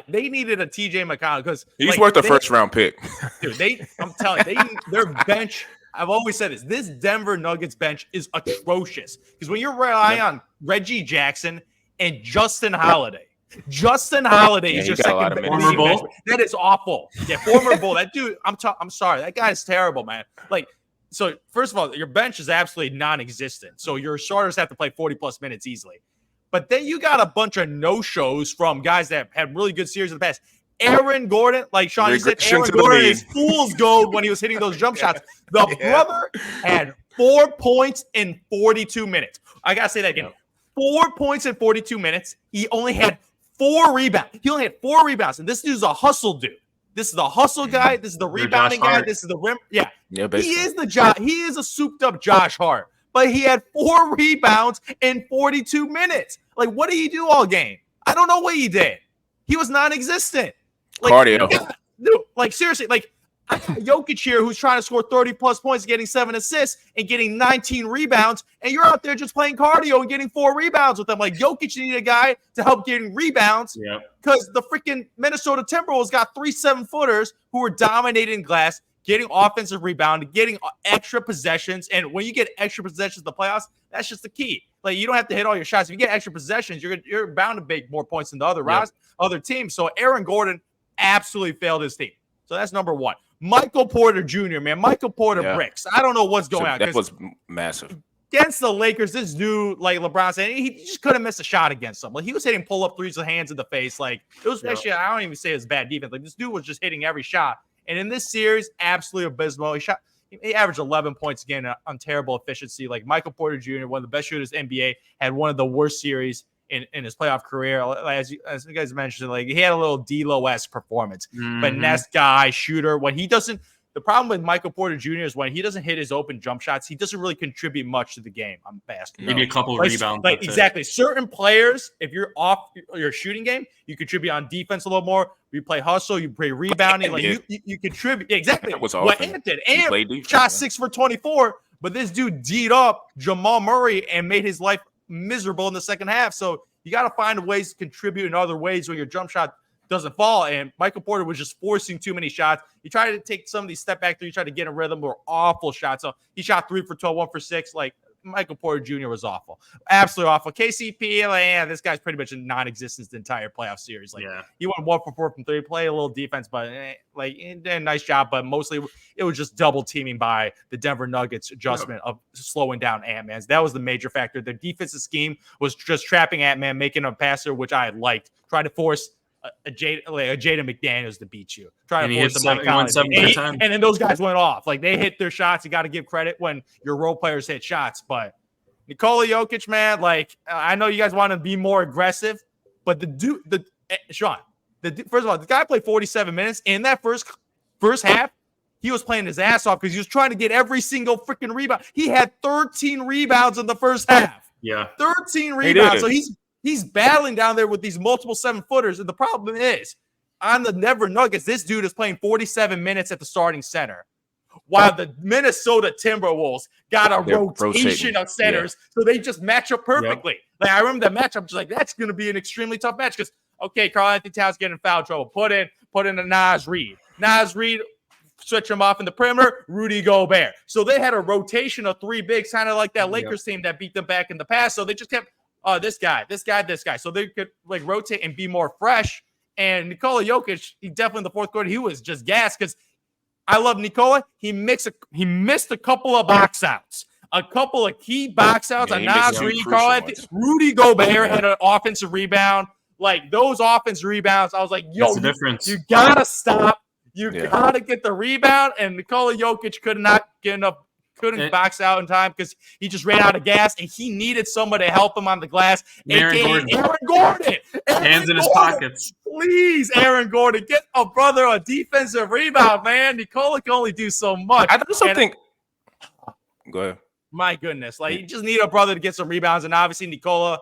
they needed a TJ McConnell because he's worth a first round pick. Dude, I'm telling you, their bench. I've always said this Denver Nuggets bench is atrocious because when you're relying on Reggie Jackson and Justin Holiday. Justin Holiday is your second former Bull. That is awful. Yeah, former Bull. That dude, I'm sorry. That guy is terrible, man. Like, so first of all, your bench is absolutely non-existent. So your starters have to play 40+ minutes easily. But then you got a bunch of no-shows from guys that had really good series in the past. Aaron Gordon, like Sean, you said, Aaron Gordon is fool's gold when he was hitting those jump shots. The brother had 4 points in 42 minutes. I gotta say that again. 4 points in 42 minutes. He only had 4 rebounds. He only had 4 rebounds, and this dude's a hustle dude. This is the hustle guy. This is the rebounding guy. This is the rim. Yeah, he is He is a souped-up Josh Hart, but he had 4 rebounds in 42 minutes. Like, what did he do all game? I don't know what he did. He was non-existent. Like, cardio. Dude, like seriously, like I got Jokic here who's trying to score 30+ points, getting 7 assists and getting 19 rebounds, and you're out there just playing cardio and getting 4 rebounds with them. Like Jokic needed a guy to help getting rebounds because the freaking Minnesota Timberwolves got 3 7-footers who were dominating glass, getting offensive rebound, getting extra possessions. And when you get extra possessions in the playoffs, that's just the key. Like you don't have to hit all your shots. If you get extra possessions, you're bound to make more points than the other teams. So Aaron Gordon absolutely failed his team. So that's number 1. Michael Porter Jr., man. Michael Porter bricks. I don't know what's going on. That was massive. Against the Lakers, this dude, like LeBron said, he just couldn't miss a shot against them. Like he was hitting pull-up threes with hands in the face. Like it was actually, I don't even say it was bad defense. Like this dude was just hitting every shot. And in this series, absolutely abysmal. He averaged 11 points again on terrible efficiency. Like Michael Porter Jr., one of the best shooters in the NBA, had one of the worst series in his playoff career. As you guys mentioned, like he had a little D'Lo-esque performance. Finesse guy, shooter. When he doesn't, the problem with Michael Porter Jr. is when he doesn't hit his open jump shots, he doesn't really contribute much to the game on basketball. Maybe a couple rebounds. Like exactly. Certain players, if you're off your shooting game, you contribute on defense a little more. You play hustle, you play rebounding. Like you contribute. Yeah, exactly. That was awesome. What Ant did. Ant shot 6 for 24, but this dude D'd up Jamal Murray and made his life miserable in the second half. So you got to find ways to contribute in other ways where your jump shot doesn't fall. And Michael Porter was just forcing too many shots. He tried to take some of these step back through. He tried to get a rhythm. Were awful shots. So he shot 3 for 12, 1 for 6. Like Michael Porter Jr. was awful. Absolutely awful. KCP, like, this guy's pretty much a non-existence the entire playoff series. Like, he went 1 for 4 from 3, play a little defense, but he did a nice job. But mostly it was just double teaming by the Denver Nuggets adjustment of slowing down Ant-Man. That was the major factor. Their defensive scheme was just trapping Ant-Man, making a passer, which I liked. Try to force a Jaden McDaniels to beat you. Try to force Mike Collins. And then those guys went off. Like, they hit their shots. You got to give credit when your role players hit shots. But Nikola Jokic, man, like, I know you guys want to be more aggressive, but Sean, first of all, the guy played 47 minutes. In that first half, he was playing his ass off because he was trying to get every single freaking rebound. He had 13 rebounds in the first half. Yeah. 13 rebounds. So he's battling down there with these multiple 7-footers. And the problem is, on the Denver Nuggets, this dude is playing 47 minutes at the starting center, while the Minnesota Timberwolves got a rotation of centers. So they just match up perfectly. Like, I remember that matchup. I'm just like, that's going to be an extremely tough match because, okay, Karl-Anthony Towns getting in foul trouble. Put in a Naz Reid. Naz Reid, switch him off in the perimeter, Rudy Gobert. So they had a rotation of 3 bigs, kind of like that Lakers team that beat them back in the past. So they just kept, this guy. So they could like rotate and be more fresh. And Nikola Jokic, he definitely in the fourth quarter, he was just gassed because I love Nikola. He missed a couple of box outs. A couple of key box outs on Naz Reid, Karl-Anthony. Rudy Gobert had an offensive rebound. Like, those offensive rebounds, I was like, yo, you got to stop. You got to get the rebound. And Nikola Jokic couldn't box out in time because he just ran out of gas, and he needed somebody to help him on the glass. Aaron Gordon. Hands in his pockets. Please, Aaron Gordon, get a brother a defensive rebound, man. Nikola can only do so much. I also think. Go ahead. My goodness, like, you just need a brother to get some rebounds, and obviously Nikola,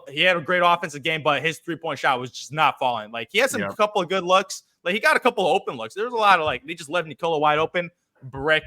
he had a great offensive game, but his 3-point shot was just not falling. Like, he had a couple of good looks. Like, he got a couple of open looks. There was a lot of, like, they just left Nikola wide open. Brick.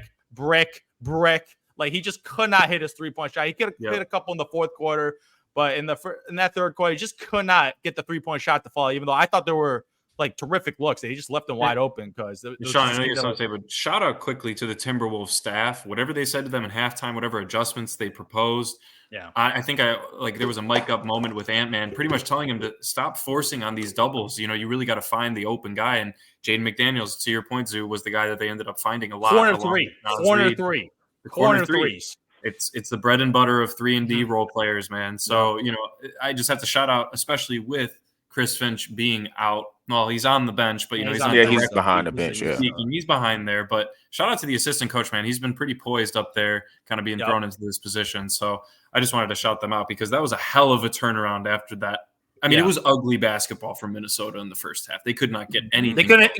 Like, he just could not hit his 3-point shot. He could have hit a couple in the fourth quarter, but in that third quarter, he just could not get the 3-point shot to fall, even though I thought there were, like, terrific looks. He just left them wide open because Sean, I know you're something to say, but shout out quickly to the Timberwolves staff. Whatever they said to them in halftime, whatever adjustments they proposed. Yeah, I think there was a mic up moment with Ant-Man, pretty much telling him to stop forcing on these doubles. You know, you really got to find the open guy. And Jaden McDaniels, to your point, Zoo, was the guy that they ended up finding a lot. Corner threes. It's the bread and butter of 3-and-D role players, man. So, you know, I just have to shout out, especially with Chris Finch being out. Well, he's on the bench, but, you know, he's behind the bench. He's behind there. But shout out to the assistant coach, man. He's been pretty poised up there, kind of being thrown into this position. So I just wanted to shout them out because that was a hell of a turnaround after that. I mean, it was ugly basketball from Minnesota in the first half. They could not get anything. They couldn't.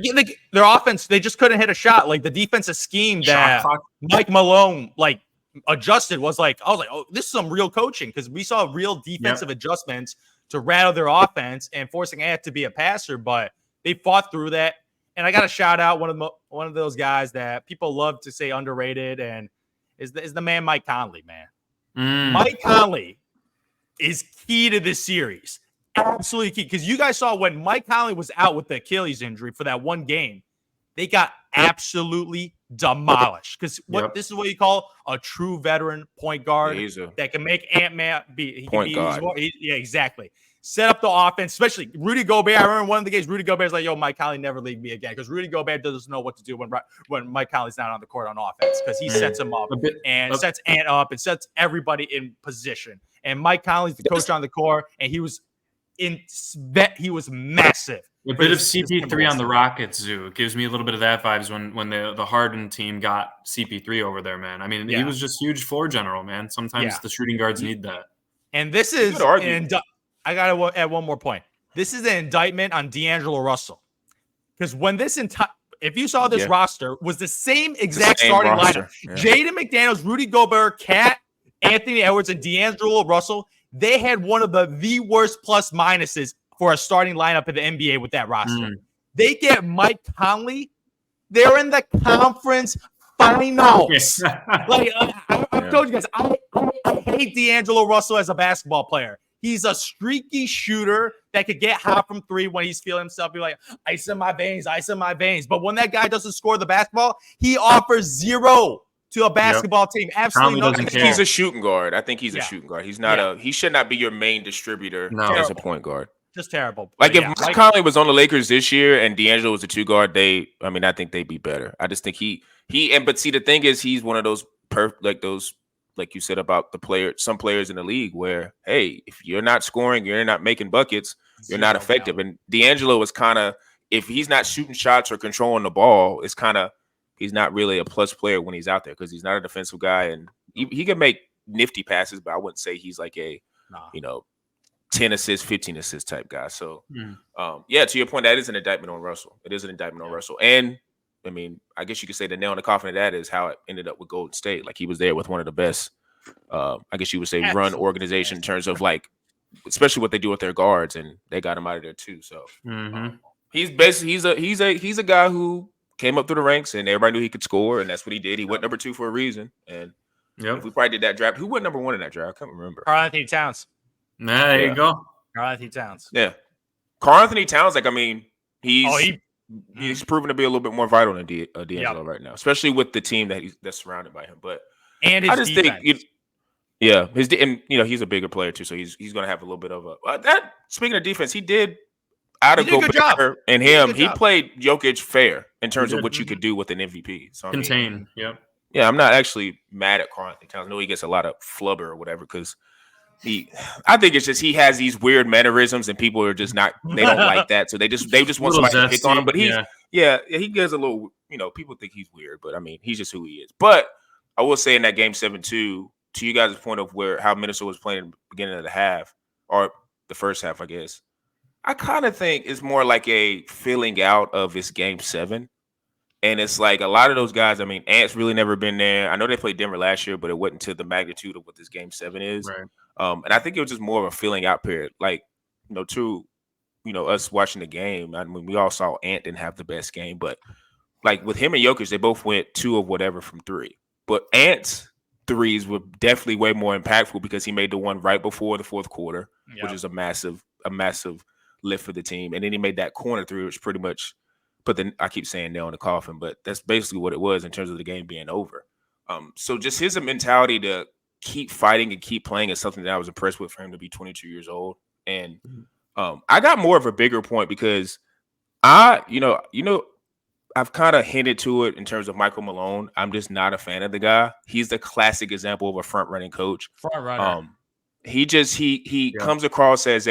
Their offense, they just couldn't hit a shot. Like, the defensive scheme that Mike Malone adjusted was like, I was like, oh, this is some real coaching because we saw real defensive adjustments to rattle their offense and forcing Ant to be a passer, but they fought through that. And I got to shout out one of those guys that people love to say underrated, and is the man Mike Conley, man. Mike Conley is key to this series. Absolutely key. Because you guys saw when Mike Conley was out with the Achilles injury for that one game, they got absolutely demolished. Because this is what you call a true veteran point guard that can make Ant-Man be point guard. Yeah, exactly. Set up the offense, especially Rudy Gobert. I remember one of the games, Rudy Gobert's like, yo, Mike Conley never leave me again. Because Rudy Gobert doesn't know what to do when Mike Conley's not on the court on offense. Because he sets him up and sets Ant up and sets everybody in position. And Mike Conley's the coach on the court, and he was massive. A bit of CP3 on the Rockets, Zoo. It gives me a little bit of that vibes when the Harden team got CP3 over there, man. I mean, he was just huge floor general, man. Sometimes the shooting guards need that. And this is I got to add one more point. This is an indictment on D'Angelo Russell. Because when this if you saw this roster, was the same exact starting lineup. Yeah. Jaden McDaniels, Rudy Gobert, Cat, Anthony Edwards, and D'Angelo Russell, they had one of the worst plus minuses for a starting lineup in the NBA with that roster. They get Mike Conley. They're in the conference finals. I've told you guys, I hate D'Angelo Russell as a basketball player. He's a streaky shooter that could get hot from 3 when he's feeling himself. Be like, ice in my veins. But when that guy doesn't score the basketball, he offers zero to a basketball team. Absolutely Conley no doesn't I control. think he's a shooting guard. I think he's a Yeah. shooting guard. He's not he should not be your main distributor No. as a Terrible. point guard. Just terrible. Like But if yeah, Mike Conley was on the Lakers this year and D'Angelo was a 2 guard, I think they'd be better. I just think but see, the thing is, he's one of those like you said about some players in the league where, hey, if you're not scoring, you're not making buckets, you're not effective. Value. And D'Angelo is kind of, if he's not shooting shots or controlling the ball, it's kind of, he's not really a plus player when he's out there because he's not a defensive guy. And he can make nifty passes, but I wouldn't say he's like a, 10 assists, 15 assists type guy. So, to your point, that is an indictment on Russell. It is an indictment on Russell. And, I mean, I guess you could say the nail in the coffin of that is how it ended up with Golden State. Like, he was there with one of the best, I guess you would say, run organization in terms of, like, especially what they do with their guards, and they got him out of there too. So, he's a guy who came up through the ranks, and everybody knew he could score, and that's what he did. He went number 2 for a reason. And if we probably did that draft, who went number 1 in that draft? I can't remember. Karl-Anthony Towns. There you go. Karl-Anthony Towns. Yeah. Karl-Anthony Towns, like, I mean, he's proven to be a little bit more vital than D'Angelo right now, especially with the team that's surrounded by him. But and his I just defense. think, he's a bigger player too, so he's going to have a little bit of a. Speaking of defense, he did out of Gobert and him. He played Jokic fair in terms of what you could do with an MVP. So Contain, yeah, I'm not actually mad at Karl-Anthony Towns. I know he gets a lot of flubber or whatever because. I think it's just he has these weird mannerisms and people are just not, they don't like that. So they just want somebody to pick on him. But he gets a little, people think he's weird, but I mean, he's just who he is. But I will say in that game 7-2, to you guys' point of how Minnesota was playing in the beginning of the half or the first half, I guess, I kind of think it's more like a filling out of this game 7. And it's like a lot of those guys, I mean, Ant's really never been there. I know they played Denver last year, but it wasn't to the magnitude of what this game 7 is. Right. And I think it was just more of a filling out period. Like, us watching the game, I mean, we all saw Ant didn't have the best game, but like with him and Jokic, they both went 2 of whatever from 3. But Ant's threes were definitely way more impactful because he made the one right before the fourth quarter, which is a massive lift for the team. And then he made that corner 3, which pretty much I keep saying nail in the coffin, but that's basically what it was in terms of the game being over. So just his mentality to keep fighting and keep playing is something that I was impressed with for him to be 22 years old. And I got more of a bigger point because I've kind of hinted to it in terms of Michael Malone. I'm just not a fan of the guy. He's the classic example of a front running coach. Front runner. He comes across as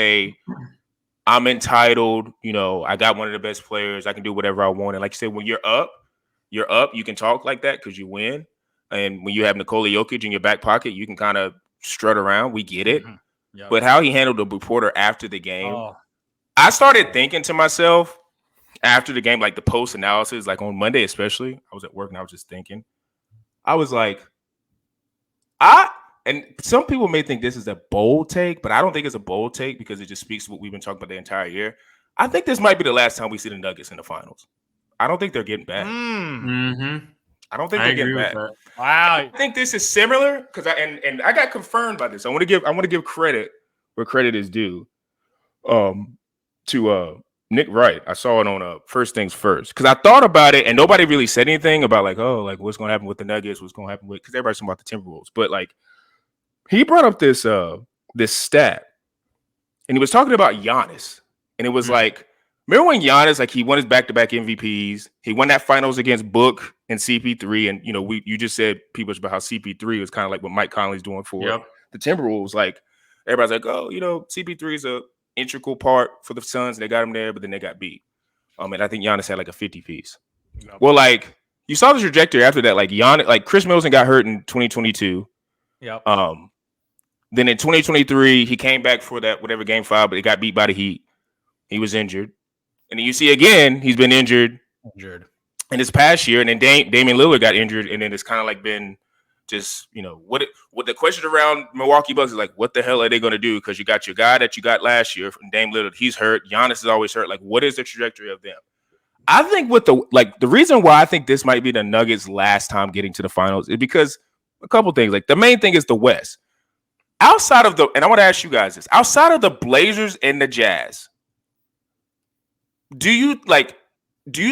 I'm entitled, I got one of the best players. I can do whatever I want. And like you said, when you're up, you can talk like that because you win. And when you have Nikola Jokic in your back pocket, you can kind of strut around. We get it. Yep. But how he handled the reporter after the game, I started thinking to myself after the game, like the post analysis, like on Monday especially, I was at work and I was just thinking. I was like, and some people may think this is a bold take, but I don't think it's a bold take because it just speaks to what we've been talking about the entire year. I think this might be the last time we see the Nuggets in the finals. I don't think they're getting back. I don't think they're getting back. Wow. I think this is similar because I got confirmed by this. I want to give credit where credit is due. To Nick Wright. I saw it on First Things First because I thought about it and nobody really said anything about what's going to happen with the Nuggets, what's going to happen with because everybody's talking about the Timberwolves, but like. He brought up this stat, and he was talking about Giannis, and it was like, remember when Giannis, like he won his back-to-back MVPs, he won that finals against Book and CP3, and you just said people about how CP3 was kind of like what Mike Conley's doing for the Timberwolves. Like everybody's like, CP3 is a integral part for the Suns, and they got him there, but then they got beat. And I think Giannis had like a 50 piece. Well, like you saw the trajectory after that, like Giannis, like Chris Middleton got hurt in 2022. Yep. Then in 2023, he came back for that whatever game 5, but he got beat by the Heat. He was injured. And then you see again, he's been injured in this past year. And then Damian Lillard got injured. And then it's kind of like been just, what the question around Milwaukee Bucks is like, what the hell are they going to do? Because you got your guy that you got last year from Dame Lillard. He's hurt. Giannis is always hurt. Like, what is the trajectory of them? I think the reason why I think this might be the Nuggets' last time getting to the finals is because a couple things. Like the main thing is the West. Outside of and I want to ask you guys this, outside of the Blazers and the Jazz, do you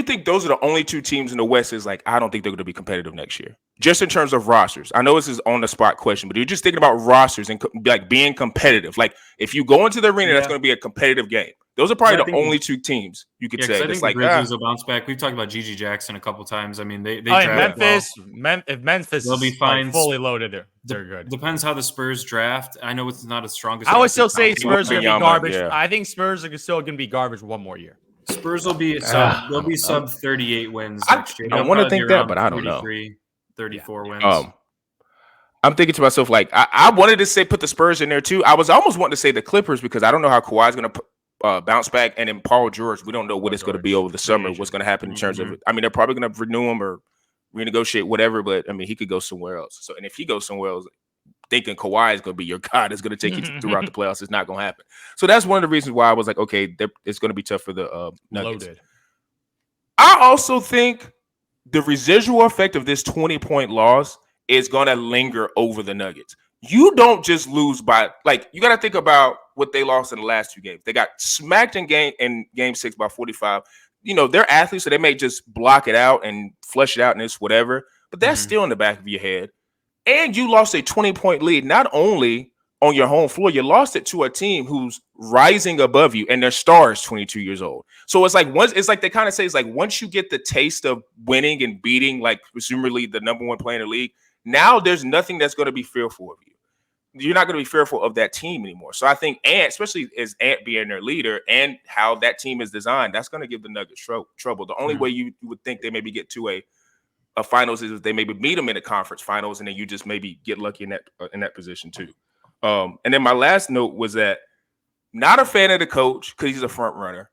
think those are the only 2 teams in the West is like, I don't think they're going to be competitive next year? just in terms of rosters. I know this is on the spot question, but you're just thinking about rosters and like being competitive. Like if you go into the arena, that's going to be a competitive game. Those are probably the only two teams you could say. I think the Grizzlies will bounce back. We've talked about Gigi Jackson a couple times. I mean, they Memphis, if Memphis they'll be fine. Fully loaded, they're good. Depends how the Spurs draft. I know it's not as strong as I would still say Spurs are going to be garbage. Yeah. I think Spurs are still going to be garbage one more year. Spurs will be they'll be sub 38 wins next year. I want to think that, but I don't know. 34 wins. I'm thinking to myself, like, I wanted to say put the Spurs in there too. I was almost wanting to say the Clippers because I don't know how Kawhi's going to bounce back, and then Paul George, we don't know what it's going to be over the summer. What's going to happen in terms of? I mean, they're probably going to renew him or renegotiate whatever, but I mean, he could go somewhere else. So, and if he goes somewhere else, thinking Kawhi is going to be your guy that's going to take you throughout the playoffs, it's not going to happen. So that's one of the reasons why I was like, okay, it's going to be tough for the Nuggets. Loaded. I also think the residual effect of this 20-point loss is going to linger over the Nuggets. You don't just lose by, like, you got to think about what they lost in the last two games. They got smacked in game 6 by 45. You know, they're athletes, so they may just block it out and flush it out and it's whatever. But that's still in the back of your head. And you lost a 20-point lead, not only on your home floor, you lost it to a team who's rising above you, and their star is 22 years old. So it's like they kind of say, it's like once you get the taste of winning and beating, like presumably the number one player in the league, now there's nothing that's going to be fearful of you. You're not going to be fearful of that team anymore. So I think Ant, especially as Ant being their leader and how that team is designed, that's going to give the Nuggets trouble. The only way you would think they maybe get to a finals is if they maybe meet them in the conference finals, and then you just maybe get lucky in that position too. And then my last note was that not a fan of the coach because he's a front runner.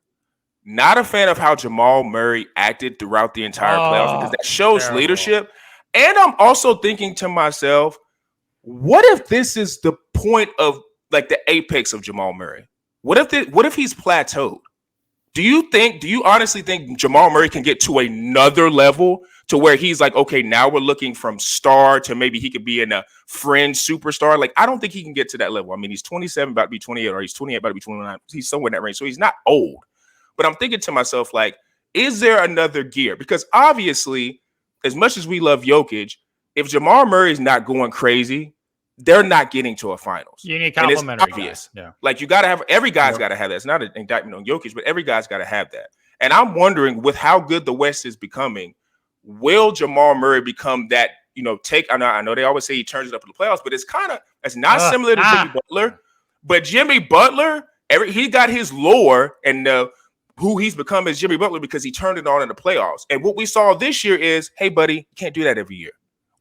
Not a fan of how Jamal Murray acted throughout the entire playoffs because that shows leadership. And I'm also thinking to myself, what if this is the point of like the apex of Jamal Murray? What if he's plateaued? Do you honestly think Jamal Murray can get to another level to where he's like, okay, now we're looking from star to maybe he could be in a fringe superstar? Like, I don't think he can get to that level. I mean, he's 27, about to be 28, or he's 28, about to be 29. He's somewhere in that range. So he's not old. But I'm thinking to myself, like, is there another gear? Because obviously, as much as we love Jokic, if Jamal Murray's not going crazy, they're not getting to a finals. You need complimentary. Obvious. Yeah. Like you got to have, every guy's got to have that. It's not an indictment on Jokic, but every guy's got to have that. And I'm wondering, with how good the West is becoming, will Jamal Murray become that, I know they always say he turns it up in the playoffs, but it's not similar to Jimmy Butler. But Jimmy Butler, he got his lore and who he's become as Jimmy Butler because he turned it on in the playoffs. And what we saw this year is, hey, buddy, you can't do that every year.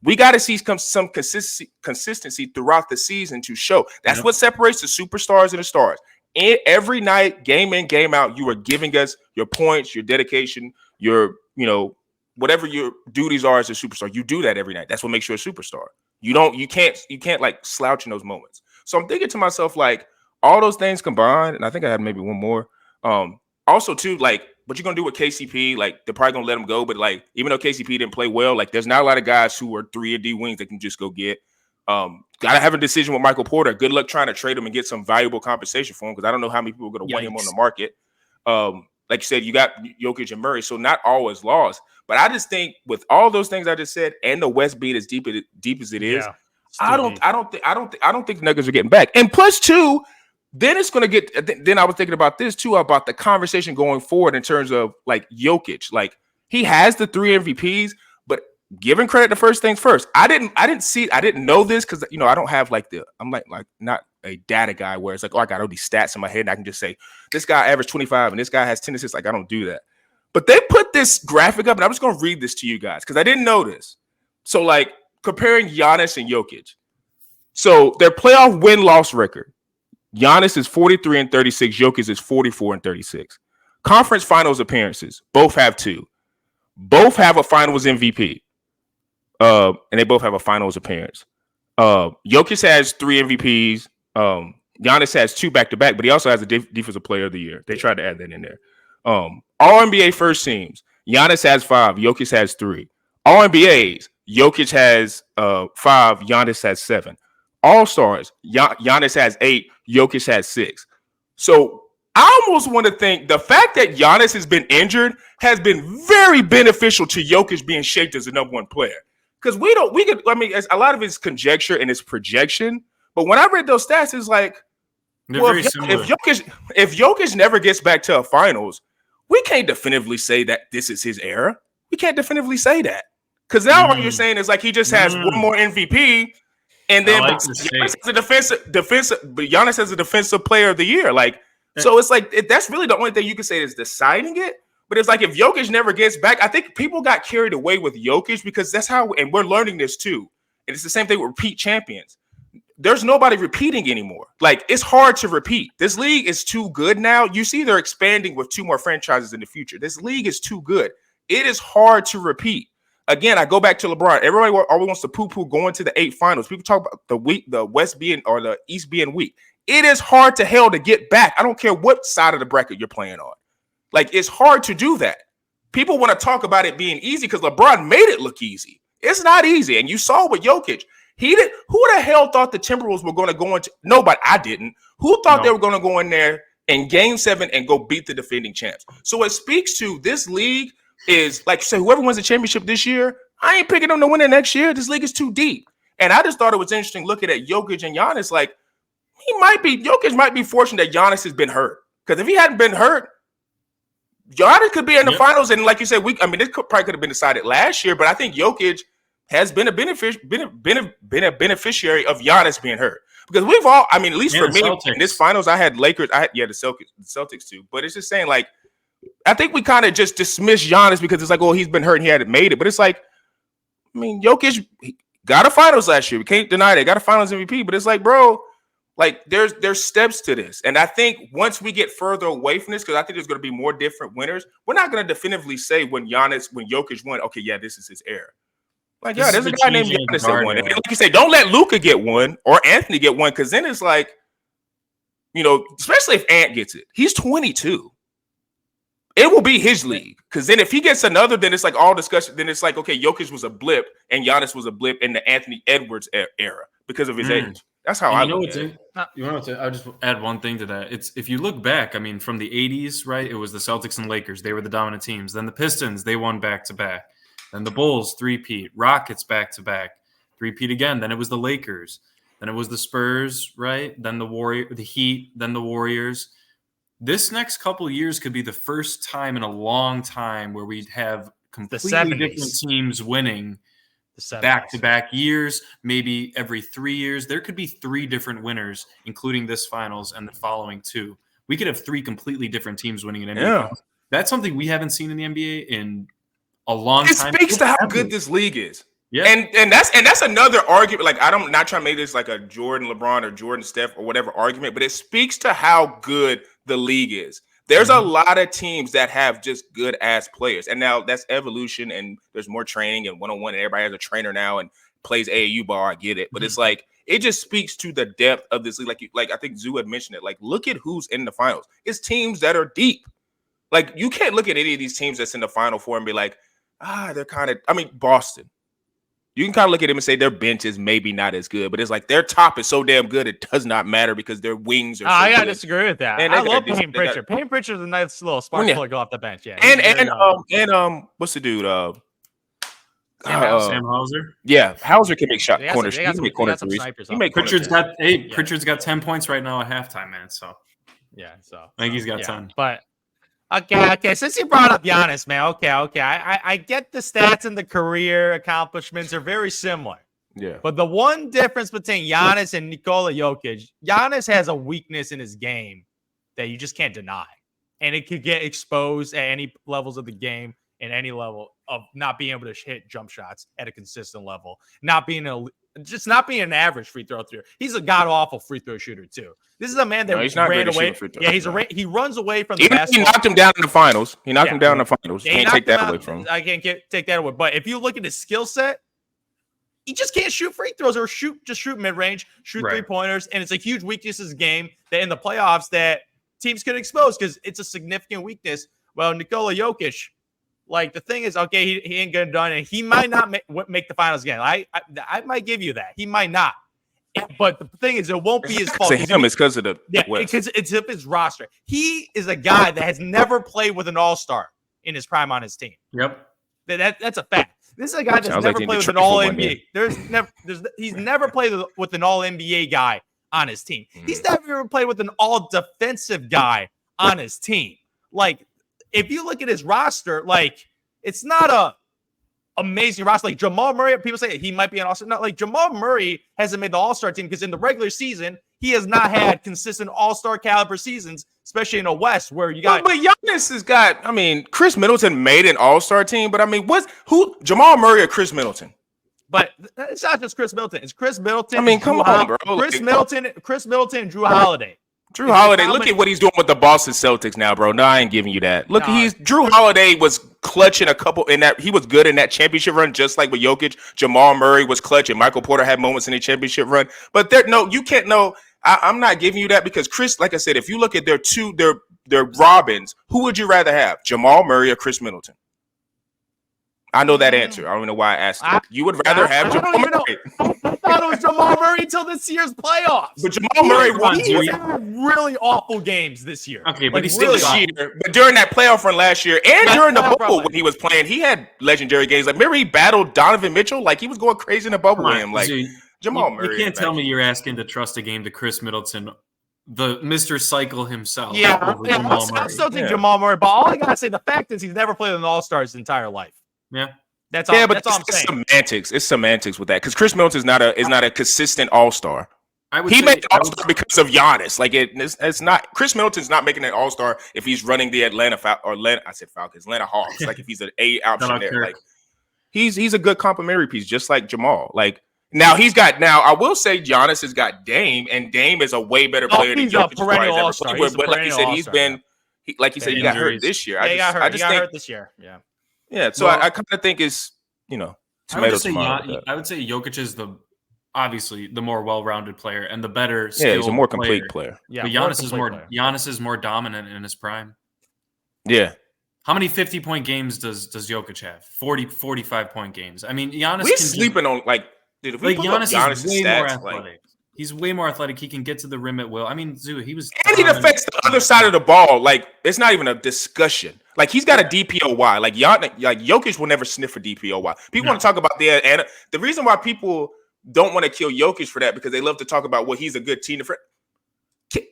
We got to see some consistency throughout the season to show. That's what separates the superstars and the stars. And every night, game in, game out, you are giving us your points, your dedication, your, whatever your duties are as a superstar. You do that every night. That's what makes you a superstar. You can't like slouch in those moments. So I'm thinking to myself, like, all those things combined, and I think I had maybe one more. Also, too, like, what you gonna do with KCP? Like, they're probably gonna let him go, but like, even though KCP didn't play well, like, there's not a lot of guys who are 3-and-D wings that can just go get. Gotta have a decision with Michael Porter. Good luck trying to trade him and get some valuable compensation for him because I don't know how many people are gonna want him on the market. Like you said, you got Jokic and Murray, so not all is lost. But I just think with all those things I just said, and the West being as deep as it is, I don't think the Nuggets are getting back. And plus two. Then it's going to get – then I was thinking about this too, about the conversation going forward in terms of, like, Jokic. Like, he has the 3 MVPs, but giving credit to first things first. I didn't know this because, I don't have, like, I'm like not a data guy where it's like, oh, I got all these stats in my head and I can just say, this guy averaged 25 and this guy has 10 assists. Like, I don't do that. But they put this graphic up, and I'm just going to read this to you guys because I didn't know this. So, like, comparing Giannis and Jokic. So, their playoff win-loss record. Giannis is 43-36. Jokic is 44-36. Conference finals appearances. Both have 2. Both have a finals MVP. And they both have a finals appearance. Jokic has 3 MVPs. Giannis has 2 back-to-back, but he also has a defensive player of the year. They tried to add that in there. All NBA first teams. Giannis has 5. Jokic has 3. All NBAs. Jokic has 5. Giannis has 7. All-Stars, Giannis has 8, Jokic has 6. So I almost want to think the fact that Giannis has been injured has been very beneficial to Jokic being shaped as the number one player. because we could. I mean, a lot of it's conjecture and it's projection. But when I read those stats, it's like, They're well, very similar. if Jokic never gets back to a finals, we can't definitively say that this is his era. We can't definitively say that because now what you're saying is like he just has one more MVP, and then Giannis has a defensive player of the year. Like, so it's like that's really the only thing you can say is deciding it. But it's like if Jokic never gets back, I think people got carried away with Jokic because that's how, and we're learning this too. And it's the same thing with repeat champions. There's nobody repeating anymore. Like, it's hard to repeat. This league is too good now. You see they're expanding with 2 more franchises in the future. This league is too good. It is hard to repeat. Again, I go back to LeBron. Everybody always wants to poo-poo going to the 8 finals. People talk about the West being or the East being weak. It is hard to hell to get back. I don't care what side of the bracket you're playing on. Like, it's hard to do that. People want to talk about it being easy because LeBron made it look easy. It's not easy. And you saw with Jokic. Who the hell thought the Timberwolves were going to go into? Nobody. I didn't. Who thought they were going to go in there in Game 7 and go beat the defending champs? So it speaks to this league is like, say, whoever wins the championship this year, I ain't picking them to win it next year. This league is too deep. And I just thought it was interesting looking at Jokic and Giannis. Like, Jokic might be fortunate that Giannis has been hurt. Because if he hadn't been hurt, Giannis could be in the finals. And like you said, this probably could have been decided last year. But I think Jokic has been a beneficiary of Giannis being hurt. Because we've all, at least for me, in this finals, I had Lakers. The Celtics too. But it's just saying, like, I think we kind of just dismiss Giannis because it's like, oh, he's been hurt and he hadn't made it. But it's like, Jokic got a finals last year. We can't deny that. Got a finals MVP. But it's like, bro, like there's steps to this. And I think once we get further away from this, because I think there's going to be more different winners, we're not going to definitively say when Jokic won, okay, yeah, this is his era. Like, yeah, there's a guy named Giannis that won. And like you say, don't let Luka get one or Anthony get one, because then it's like, especially if Ant gets it. He's 22. It will be his league. Because then if he gets another, then it's like all discussion. Then it's like, okay, Jokic was a blip and Giannis was a blip in the Anthony Edwards era because of his age. That's how I look at it. I'll just add one thing to that. It's if you look back, from the 80s, right? It was the Celtics and Lakers. They were the dominant teams. Then the Pistons, they won back-to-back. Then the Bulls, 3-peat. Rockets, back-to-back. 3-peat again. Then it was the Lakers. Then it was the Spurs, right? Then the Heat. Then the Warriors. This next couple of years could be the first time in a long time where we'd have completely different teams winning back-to-back years, maybe every 3 years. There could be 3 different winners, including this finals and the following 2. We could have 3 completely different teams winning an NBA finals. That's something we haven't seen in the NBA in a long time. It speaks to how good this league is. Yeah. And that's another argument. Like, I'm not trying to make this like a Jordan LeBron or Jordan Steph or whatever argument, but it speaks to how good the league is. There's a lot of teams that have just good ass players. And now that's evolution and there's more training and one-on-one and everybody has a trainer now and plays AAU ball. I get it. But it's like, it just speaks to the depth of this league. Like I think Zoo had mentioned it. Like, look at who's in the finals. It's teams that are deep. Like, you can't look at any of these teams that's in the Final Four and be like, they're kind of, Boston. You can kind of look at them and say their bench is maybe not as good, but it's like their top is so damn good it does not matter because their wings are. I gotta disagree with that. I love Payne Pritchard. Payne Pritchard's a nice little spark plug off the bench. Yeah, and what's the dude? Sam Hauser. Yeah, Hauser can make corners. He can make corner threes. Pritchard's got 10 points right now at halftime, man. So yeah, I think he's got 10. But okay. Since you brought up Giannis, man, okay. I get the stats and the career accomplishments are very similar. Yeah. But the one difference between Giannis and Nikola Jokic, Giannis has a weakness in his game that you just can't deny. And it could get exposed at any levels of the game and any level of not being able to hit jump shots at a consistent level, not being an average free throw shooter. He's a god-awful free throw shooter, too. This is a man that ran away. Yeah, he runs away from the basketball. He knocked him down in the finals. He knocked him down in the finals. Can't take that away from him. I can't take that away. But if you look at his skill set, he just can't shoot free throws or shoot mid-range, shoot three-pointers. And it's a huge weakness in his game that in the playoffs that teams could expose because it's a significant weakness. Well, Nikola Jokic, like, the thing is, okay, he ain't gonna done it. He might not make the finals again. I might give you that. He might not. But the thing is, it won't be his fault. It's because of the because it's his roster. He is a guy that has never played with an all-star in his prime on his team. Yep. That's a fact. This is a guy that's Sounds never like played with an All NBA. He's never played with an All NBA guy on his team. He's never even played with an All Defensive guy on his team. Like, if you look at his roster, like, it's not a amazing roster. Like Jamal Murray, people say he might be an All-Star. No, like Jamal Murray hasn't made the All-Star team because in the regular season, he has not had consistent All-Star caliber seasons, especially in the West where you got. But Giannis has got. I mean, Chris Middleton made an All-Star team, but I mean, who Jamal Murray or Chris Middleton? But it's not just Chris Middleton. It's Chris Middleton. I mean, come on, bro. Chris Middleton, and Drew Holiday. Drew Holiday, look at what he's doing with the Boston Celtics now, bro. No, I ain't giving you that. Look, Drew Holiday was clutching a couple in that. He was good in that championship run, just like with Jokic. Jamal Murray was clutching. Michael Porter had moments in the championship run. But you can't know. I'm not giving you that because Chris, like I said, if you look at their Robins, who would you rather have, Jamal Murray or Chris Middleton? I know that answer. I don't even know why I asked it. You would rather have Jamal Murray. I thought it was Jamal Murray until this year's playoffs. But Jamal Murray he's had really awful games this year. Okay, but he's still really this year. But during that playoff run last year and during the bubble when he was playing, he had legendary games. Like, remember he battled Donovan Mitchell? Like, he was going crazy in the bubble with him. Like, Jamal Murray. You can't tell me you're asking to trust a game to Chris Middleton, the Mr. Cycle himself. Yeah, I still think Jamal Murray. But all I got to say, the fact is he's never played with an All-Star his entire life. Yeah. That's all I'm saying. Semantics. It's semantics with that because Chris Middleton is not a consistent All-Star. He made All-Star because of Giannis. Like it's not. Chris Middleton's not making an All-Star if he's running the Atlanta Hawks. Like if he's an A option there. Like he's a good complimentary piece, just like Jamal. Like now I will say Giannis has got Dame, and Dame is a way better player than Jokic. Perennial All-Star. But like you said, he got hurt this year. He got hurt this year. Yeah. Yeah, so I kind of think it's, tomato. I would say Jokic is obviously the more well-rounded player and the better. Yeah, he's a more complete player. Yeah, but Giannis is more dominant in his prime. Yeah. How many 50-point games does Jokic have? 45-point games. I mean, Giannis. We're sleeping on dude. If we put Giannis is way more athletic. He's way more athletic. He can get to the rim at will. I mean, he was. And he defends the other side of the ball. Like, it's not even a discussion. Like, he's got a DPOY. Like, Jokic will never sniff for DPOY. People want to talk about that. And the reason why people don't want to kill Jokic for that because they love to talk about, he's a good team defender.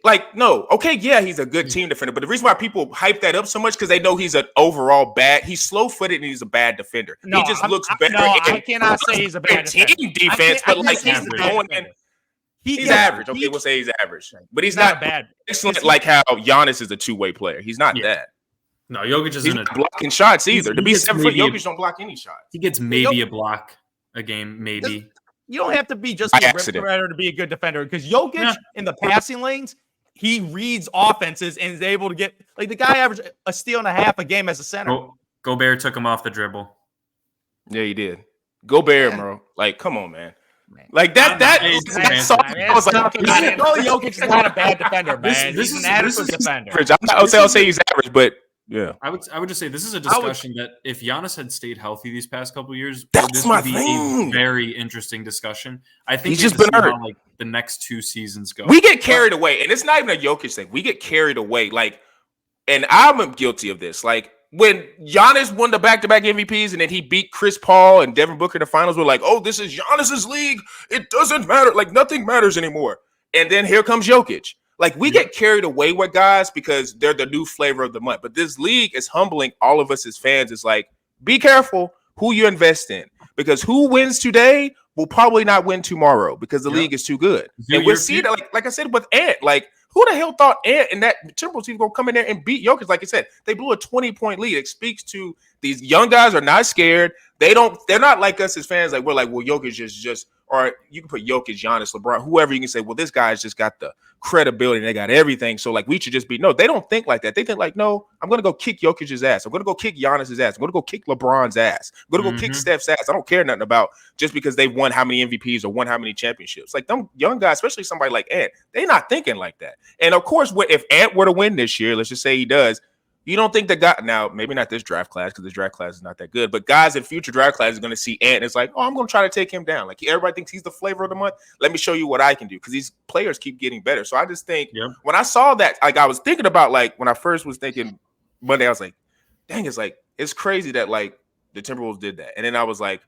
Like, no. Okay, yeah, he's a good team defender. But the reason why people hype that up so much because they know he's an overall bad. He's slow-footed and he's a bad defender. He just looks better. I cannot say he's a bad defender. Team defense, but like he's going in. He's average. Okay, we'll say he's average. But he's not bad. Excellent like how Giannis is a two-way player. He's not that. No, Jokic isn't not blocking shots either. To be 7 foot, Jokic don't block any shots. He gets maybe a block a game, maybe. You don't have to be just a rim threader to be a good defender because Jokic in the passing lanes, he reads offenses and is able to get like the guy averaged a steal and a half a game as a center. Gobert took him off the dribble. Yeah, he did. Gobert, bro. Like, come on, man. Like I was like, Jokic is not a bad defender, man. He's an adequate defender. I'll say he's average, but yeah. I would just say this is a discussion that if Giannis had stayed healthy these past couple of years, this would be a very interesting discussion. I think he's just been hurt. How, the next 2 seasons go. We get carried away, and it's not even a Jokic thing. We get carried away, and I'm guilty of this. Like when Giannis won the back-to-back MVPs, and then he beat Chris Paul and Devin Booker in the finals, we're like, "Oh, this is Giannis's league. It doesn't matter. Like nothing matters anymore." And then here comes Jokic. Like, we get carried away with guys because they're the new flavor of the month. But this league is humbling all of us as fans. It's like, be careful who you invest in. Because who wins today will probably not win tomorrow because the league is too good. And we'll see that, like I said, with Ant. Like, who the hell thought Ant and that Timberwolves team going to come in there and beat Jokic? Like I said, they blew a 20-point lead. It speaks to these young guys are not scared. They're not like us as fans. Like, we're like, well, Jokic is just, or you can put Jokic, Giannis, LeBron, whoever you can say, well, this guy's just got the credibility and they got everything. So, like, we should just be, no, they don't think like that. They think like, no, I'm going to go kick Jokic's ass. I'm going to go kick Giannis's ass. I'm going to go kick LeBron's ass. I'm going to go kick Steph's ass. I don't care nothing about just because they won how many MVPs or won how many championships. Like, them young guys, especially somebody like Ant, they're not thinking like that. And of course, if Ant were to win this year, let's just say he does, you don't think the guy now, maybe not this draft class because this draft class is not that good, but guys in future draft classes are going to see Ant and it's like, oh, I'm going to try to take him down. Like everybody thinks he's the flavor of the month. Let me show you what I can do because these players keep getting better. So I just think when I saw that, like I was thinking about like when I first was thinking Monday, I was like, dang, it's crazy that like the Timberwolves did that. And then I was like,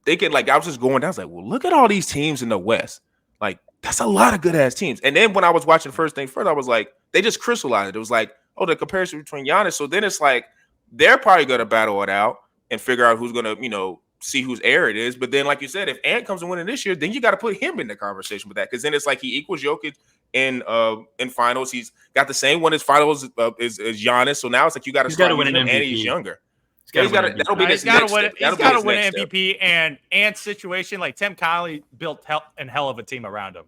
thinking, like, I was just going down. I was like, well, look at all these teams in the West. Like, that's a lot of good ass teams. And then when I was watching first thing first, I was like, they just crystallized it. It was like, oh, the comparison between Giannis. So then it's like, they're probably going to battle it out and figure out who's going to, see whose heir it is. But then, like you said, if Ant comes and winning this year, then you got to put him in the conversation with that. Because then it's like he equals Jokic in finals. He's got the same one as finals as Giannis. So now it's like you got to start win an MVP. And he's younger. He's got to win an MVP. And Ant's situation, like Tim Connelly built a hell of a team around him.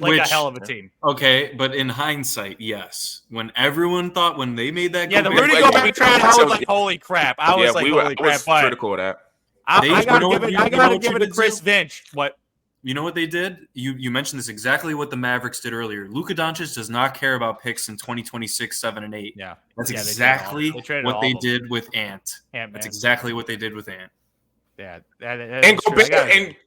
A hell of a team. Okay, but in hindsight, yes. When everyone thought when they made that, the Rudy Gobert trade, I was like, holy crap! I was holy crap! Critical of that. I gotta give it to Chris Finch. What? You know what they did? You mentioned this exactly what the Mavericks did earlier. Luka Doncic does not care about picks in 2026, 7, and 8. Yeah. That's exactly what they did with Ant. That's exactly what they did with Ant. Yeah. And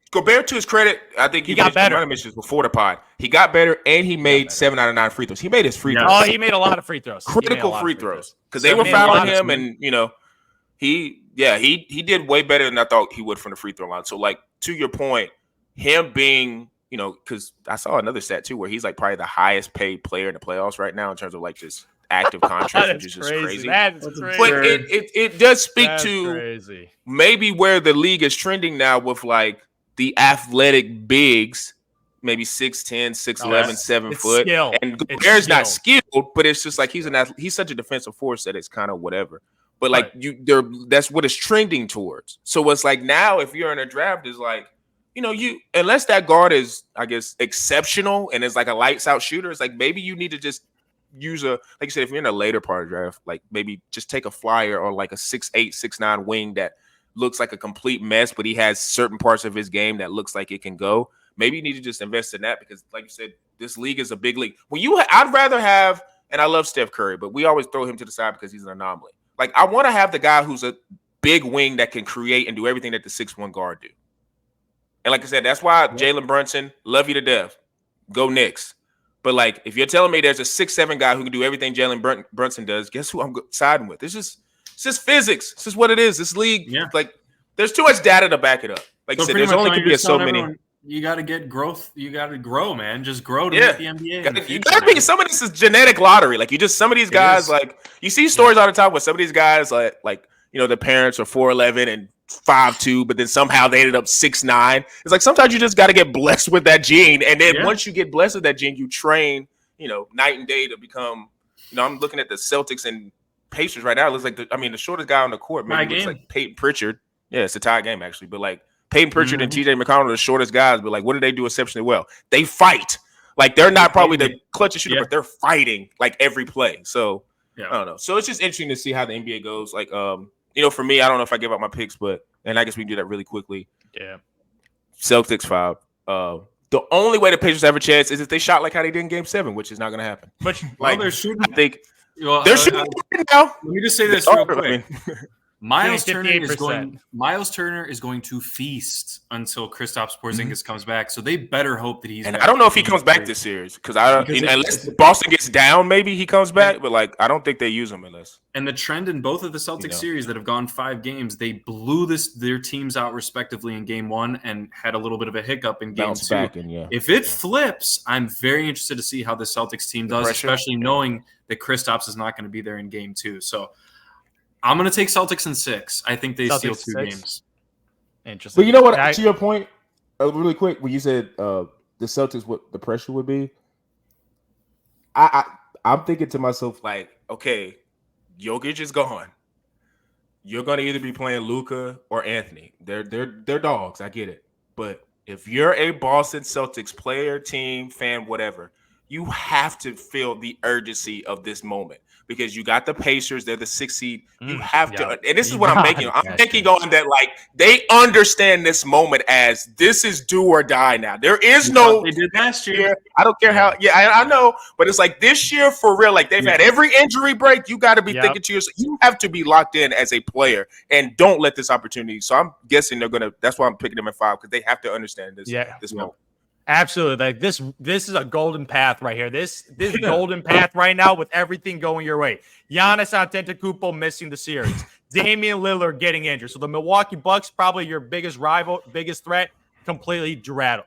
Gobert, to his credit, I think he got better. Before the pod. He got better, and he made 7 out of 9 free throws. He made his free throws. Oh, he made a lot of free throws. Critical free throws. Because they were fouling him, and, he did way better than I thought he would from the free throw line. So, like, to your point, him being, because I saw another stat too where he's like probably the highest paid player in the playoffs right now in terms of like just active contracts, which is just crazy. That's crazy. But it does speak to maybe where the league is trending now with like the athletic bigs, maybe 6'10", 6'11", 7 foot. Skill. And Gobert's not skilled, but it's just like he's such a defensive force that it's kind of whatever. But like that's what it's trending towards. So it's like now if you're in a draft, is like, unless that guard is, I guess, exceptional and is like a lights out shooter, it's like maybe you need to just use like you said, if you're in a later part of the draft, like maybe just take a flyer or like a 6'8", 6'9" wing that looks like a complete mess, but he has certain parts of his game that looks like it can go. Maybe you need to just invest in that because, like you said, this league is a big league. I'd rather have, and I love Steph Curry, but we always throw him to the side because he's an anomaly. Like I want to have the guy who's a big wing that can create and do everything that the 6'1" guard do. And like I said, that's why Jalen Brunson, love you to death. Go Knicks. But like, if you're telling me there's a 6'7" guy who can do everything Jalen Brunson does, guess who I'm siding with? It's just physics. It's just what it is. This league, like, there's too much data to back it up. Like I said, there's only could be so many. You got to get growth. You got to grow, man. Just grow to make the NBA. You got to be. Some of this is genetic lottery. Like some of these guys, like you see stories all the time where some of these guys, like the parents are 4'11" and 5'2", but then somehow they ended up 6'9". It's like sometimes you just got to get blessed with that gene, and then once you get blessed with that gene, you train, night and day to become. I'm looking at the Celtics and Pacers right now. It looks like the shortest guy on the court maybe looks like Peyton Pritchard. Yeah, it's a tie game actually, but like Peyton Pritchard and TJ McConnell are the shortest guys. But like, what do they do exceptionally well? They fight. Like they're not probably the clutchest shooter, but they're fighting like every play. So I don't know. So it's just interesting to see how the NBA goes. Like for me, I don't know if I give out my picks, and I guess we can do that really quickly. Yeah. Celtics 5. The only way the Pacers have a chance is if they shot like how they did in Game 7, which is not going to happen. But like they're shooting. I think they're shooting now. Let me just say this real quick. Miles Turner is going to feast until Kristaps Porzingis comes back. So they better hope that he's. And I don't know if he comes back this series because unless Boston gets down, maybe he comes back. But like, I don't think they use him unless. And the trend in both of the Celtics series that have gone 5 games, they blew their teams out respectively in Game 1 and had a little bit of a hiccup in Game 2. If it flips, I'm very interested to see how the Celtics team does, especially knowing that Kristaps is not going to be there in Game 2. So. I'm going to take Celtics in 6. I think they steal 2 games. Interesting. But you know what? To your point, really quick, when you said the Celtics, what the pressure would be, I'm thinking to myself like, okay, Jokic is gone. You're going to either be playing Luka or Anthony. They're dogs. I get it. But if you're a Boston Celtics player, team, fan, whatever, you have to feel the urgency of this moment. Because you got the Pacers, they're the 6th seed. You have to, and this is what I'm making. I'm thinking on that, like they understand this moment as this is do or die now. There is no. They did last year. I don't care how. Yeah, I know, but it's like this year for real. Like they've had every injury break. You got to be thinking to yourself. You have to be locked in as a player, and don't let this opportunity. So I'm guessing they're gonna. That's why I'm picking them at 5 because they have to understand this. This moment. Absolutely. Like this is a golden path right here. This golden path right now with everything going your way. Giannis Antetokounmpo missing the series. Damian Lillard getting injured. So the Milwaukee Bucks, probably your biggest rival, biggest threat, completely dreaded.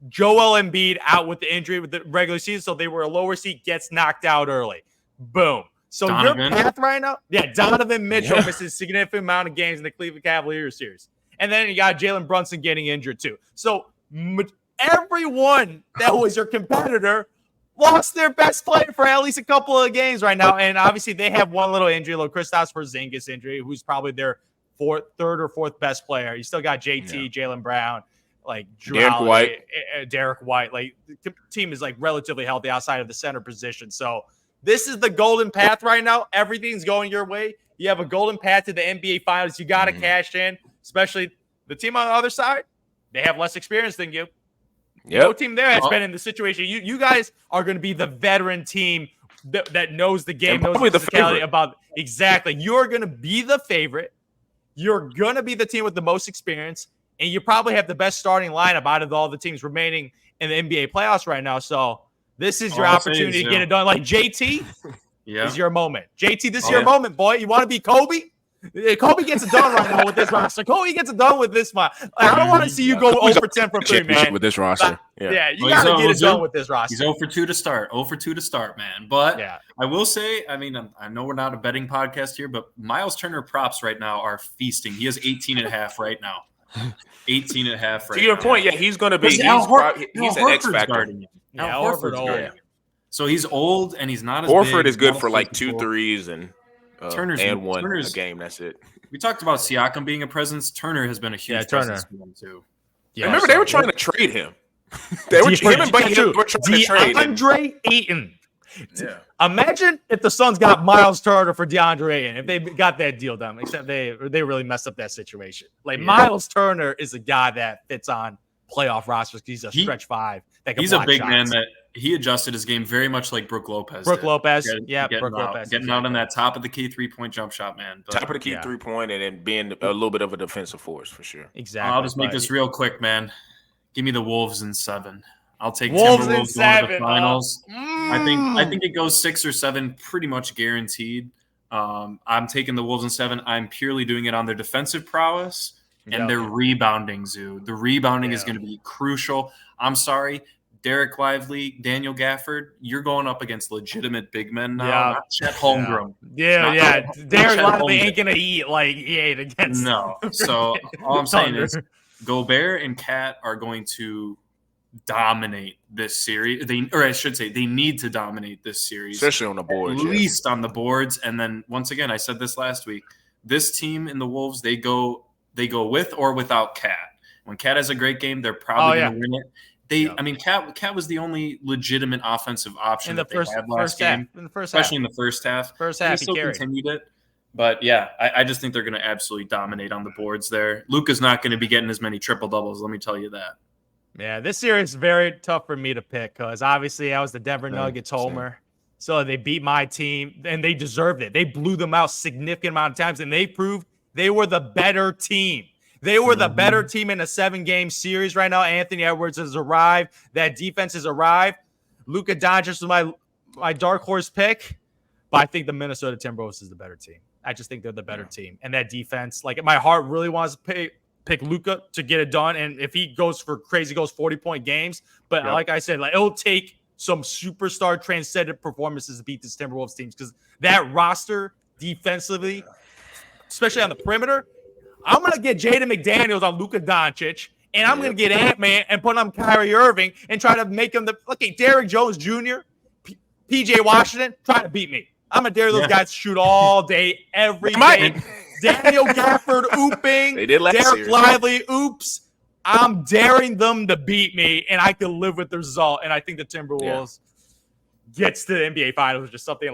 Joel Embiid out with the injury with the regular season, so they were a lower seed, gets knocked out early. Boom. So Donovan. your path right now, Donovan Mitchell misses a significant amount of games in the Cleveland Cavaliers series. And then you got Jalen Brunson getting injured too. So everyone that was your competitor lost their best player for at least a couple of games right now. And obviously they have one little injury, little Kristaps Porzingis injury, who's probably their third or fourth best player. You still got JT, Jaylen Brown, like Derek White. Like the team is like relatively healthy outside of the center position. So this is the golden path right now. Everything's going your way. You have a golden path to the NBA Finals. You got to cash in, especially the team on the other side. They have less experience than you. Yep. No team there has been in the situation. You guys are going to be the veteran team that knows the game, knows the physicality about exactly. You're going to be the favorite. You're going to be the team with the most experience, and you probably have the best starting lineup out of all the teams remaining in the NBA playoffs right now. So this is your opportunity to get it done. Like JT, is your moment. JT, this is your moment, boy. You want to be Kobe? Kobe gets it done right now with this roster. Kobe gets it done with this one. I don't want to see you go 0 for 10 for 3, man. With this roster. You got to get it done with this roster. He's 0 for 2 to start. 0 for 2 to start, man. But I will say, I mean, I know we're not a betting podcast here, but Miles Turner props right now are feasting. He has 18.5 right now. 18.5 right now. To your point, he's going to be. He's an X factor. Horford. So he's old and he's not as Horford big. is good for like 2 threes and Turner's one a game. That's it. We talked about Siakam being a presence. Turner has been a huge presence for them too. Yeah, remember they were trying to trade him. They were him and Buddy were trying to trade him. DeAndre Ayton. Yeah. Imagine if the Suns got Miles Turner for DeAndre Ayton, if they got that deal done. Except they really messed up that situation. Like Miles Turner is a guy that fits on playoff rosters. He's a stretch five. He's a big man that he adjusted his game very much like Brook Lopez. Getting out on that top of the key 3-point jump shot, man. Top of the key 3-point, and then being a little bit of a defensive force for sure. Exactly. I'll just make this real quick, man. Give me the Wolves in 7. I'll take Wolves Timberwolves in 7 to the finals. I think it goes 6 or 7, pretty much guaranteed. I'm taking the Wolves in 7. I'm purely doing it on their defensive prowess and their rebounding, Zoo. The rebounding is going to be crucial. I'm sorry. Derek Lively, Daniel Gafford, you're going up against legitimate big men now, not Chet Holmgren. Derek Lively ain't going to eat like he ate against. No. So all I'm saying is Gobert and Cat are going to dominate this series. They need to dominate this series. Especially on the boards. At least on the boards. And then once again, I said this last week, this team in the Wolves, they go with or without Cat. When Cat has a great game, they're probably going to win it. I mean, Cat was the only legitimate offensive option that they had last game, especially in the first half. He still continued it. But, I just think they're going to absolutely dominate on the boards there. Luka's not going to be getting as many triple-doubles, let me tell you that. Yeah, this series is very tough for me to pick because, obviously, I was the Denver Nuggets homer. So they beat my team, and they deserved it. They blew them out a significant amount of times, and they proved they were the better team. They were the better team in a 7-game series right now. Anthony Edwards has arrived. That defense has arrived. Luka Doncic was my dark horse pick, but I think the Minnesota Timberwolves is the better team. I just think they're the better team. And that defense, like my heart really wants to pick Luka to get it done. And if he goes for crazy, goes 40-point games. But like I said, like it'll take some superstar transcendent performances to beat this Timberwolves teams because that roster defensively, especially on the perimeter, I'm going to get Jaden McDaniels on Luka Doncic, and I'm going to get Ant-Man and put on Kyrie Irving and try to make him Derrick Jones Jr., PJ Washington, try to beat me. I'm going to dare those guys to shoot all day, every day. Daniel Gafford ooping. They did last Derek Lively oops. I'm daring them to beat me, and I can live with the result. And I think the Timberwolves gets to the NBA Finals, which is something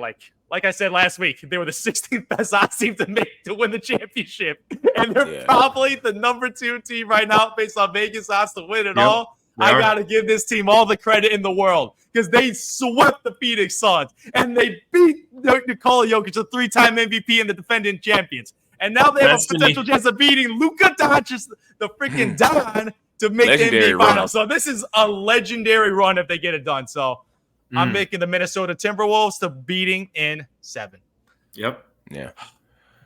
like I said last week, they were the 16th best odds team to win the championship. And they're probably the number 2 team right now based on Vegas odds to win it all. I got to give this team all the credit in the world because they swept the Phoenix Suns and they beat Nikola Jokic, the 3-time MVP and the defending champions. And now they have a potential chance of beating Luka Doncic, the freaking Don, to make Legendary the NBA run. Finals. So this is a legendary run if they get it done. So I'm making the Minnesota Timberwolves to beating in 7. Yep. Yeah.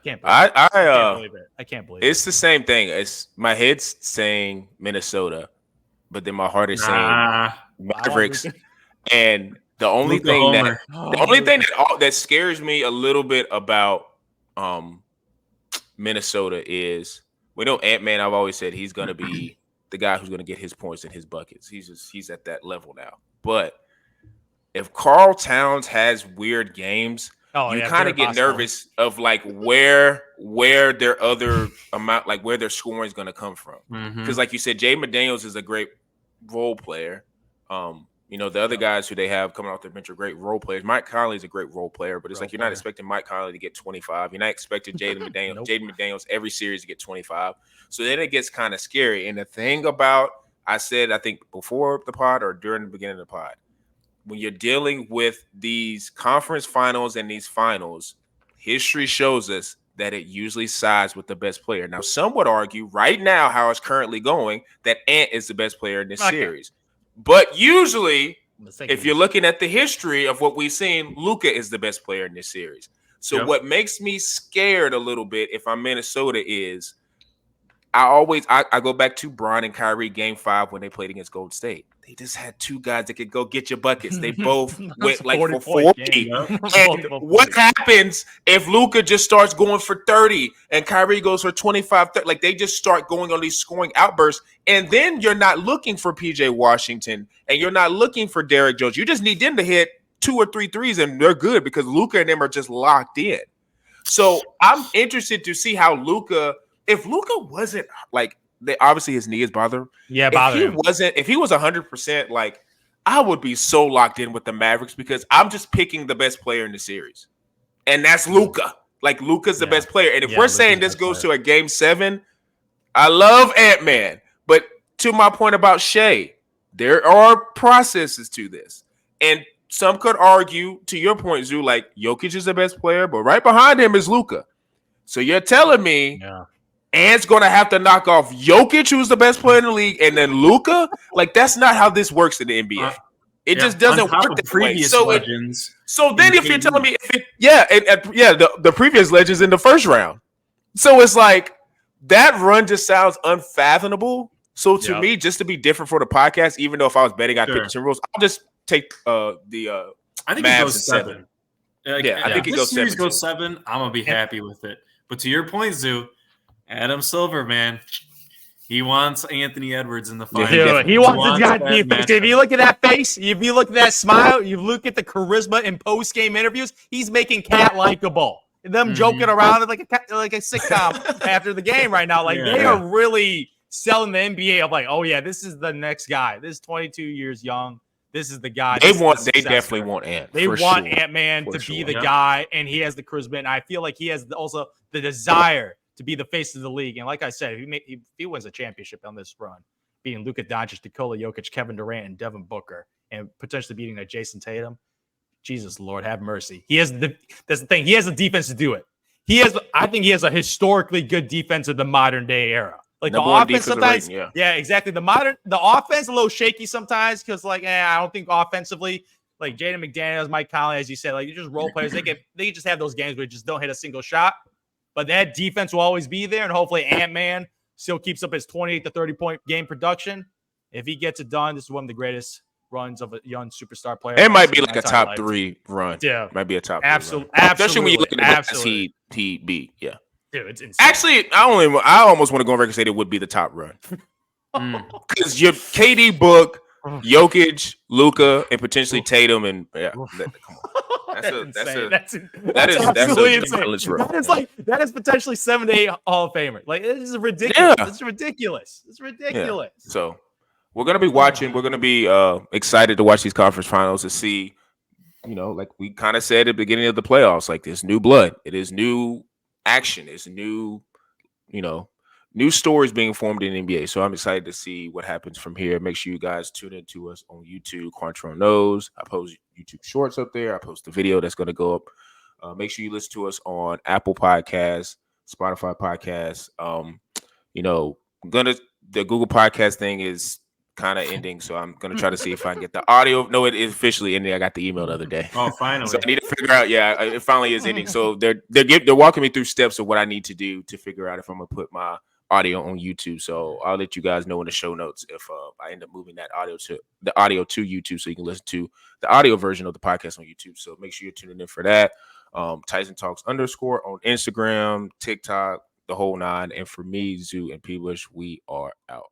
Can't believe it. I can't believe it. I can't believe it's the same thing. It's my head's saying Minnesota, but then my heart is saying Mavericks. And the only thing that scares me a little bit about Minnesota is we know Ant-Man. I've always said he's gonna be the guy who's gonna get his points and his buckets. He's at that level now. But if Karl Towns has weird games, you kind of get nervous of like where their other amount, like where their scoring is going to come from. Because like you said, Jay McDaniels is a great role player. The other guys who they have coming off their bench are great role players. Mike Conley is a great role player, but it's like you're not expecting Mike Conley to get 25. You're not expecting Jaden McDaniels every series to get 25. So then it gets kind of scary. And the thing about, I think before the pod or during the beginning of the pod, when you're dealing with these conference finals and these finals, history shows us that it usually sides with the best player. Now, some would argue right now, how it's currently going, that Ant is the best player in this series. But usually, if you're looking at the history of what we've seen, Luka is the best player in this series. So what makes me scared a little bit if I'm Minnesota is I go back to Bron and Kyrie game 5 when they played against Golden State. They just had 2 guys that could go get your buckets. They both went like for 40. And what happens if Luka just starts going for 30 and Kyrie goes for 25, 30? Like they just start going on these scoring outbursts. And then you're not looking for PJ Washington and you're not looking for Derrick Jones. You just need them to hit 2 or 3 threes and they're good because Luka and them are just locked in. So I'm interested to see how if Luka wasn't like, obviously his knee is bothering him. Yeah, if he was 100%, like I would be so locked in with the Mavericks because I'm just picking the best player in the series, and that's Luka. Like Luka's the best player, and if we're saying this goes to a game 7, I love Ant-Man, but to my point about Shea, there are processes to this, and some could argue to your point, Zoo, like Jokic is the best player, but right behind him is Luka. So you're telling me. Yeah. Ant's going to have to knock off Jokic, who's the best player in the league, and then Luka. Like, that's not how this works in the NBA. It just doesn't work that way. So then if you're telling me, the previous legends in the first round. So it's like, that run just sounds unfathomable. So to me, just to be different for the podcast, even though if I was betting, I'd pick the Timberwolves, I'll just take I think Mavs it goes 7. I think it goes 7. If this series goes 7, I'm going to be happy with it. But to your point, Zoo, Adam Silver, man, he wants Anthony Edwards in the final. Dude, he wants this guy to be effective. If you look at that face, if you look at that smile, you look at the charisma in post-game interviews, he's making Cat likable. Them joking around like a sitcom after the game right now. Like they are really selling the NBA of like, oh yeah, this is the next guy. This is 22 years young. This is the guy. They definitely want Ant. They want Ant-Man to be the guy, and he has the charisma. And I feel like he has also the desire to be the face of the league. And like I said, if he wins a championship on this run, beating Luka Doncic, Nikola Jokic, Kevin Durant, and Devin Booker, and potentially beating a Jason Tatum, Jesus Lord, have mercy. That's the thing. He has the defense to do it. I think he has a historically good defense of the modern day era. Like the offense sometimes, exactly. The offense a little shaky sometimes because I don't think offensively, like Jaden McDaniels, Mike Conley, as you said, like you're just role players. They just have those games where you just don't hit a single shot. But that defense will always be there, and hopefully Ant-Man still keeps up his 28 to 30-point game production. If he gets it done, this is one of the greatest runs of a young superstar player. It might be like a top 3 run. Yeah. Might be a top 3 run. Absolutely. Especially when you look at the he beat. Yeah. Dude, it's insane. Actually, I almost want to go on record and say it would be the top run. Because your KD book, Jokic, Luka, and potentially Tatum, and come on. That's absolutely insane. That is potentially 7 to 8 Hall of Famers. Like this is ridiculous. Yeah. It's ridiculous. Yeah. So we're gonna be watching. We're gonna be excited to watch these conference finals to see. Like we kind of said at the beginning of the playoffs, like there's new blood. It is new action. It's new. New stories being formed in the NBA. So I'm excited to see what happens from here. Make sure you guys tune in to us on YouTube. Quantron knows. I post YouTube shorts up there. I post the video that's going to go up. Make sure you listen to us on Apple Podcasts, Spotify Podcasts. the Google Podcast thing is kind of ending, so I'm gonna try to see if I can get the audio. No, it is officially ending. I got the email the other day. Oh, finally. So I need to figure out. Yeah, it finally is ending. So they're walking me through steps of what I need to do to figure out if I'm gonna put my audio on YouTube. So I'll let you guys know in the show notes if I end up moving that audio to YouTube, so you can listen to the audio version of the podcast on YouTube. So make sure you're tuning in for that. Tyson Talks _ on Instagram, TikTok, the whole nine. And for me, Zoo and Peeblish, we are out.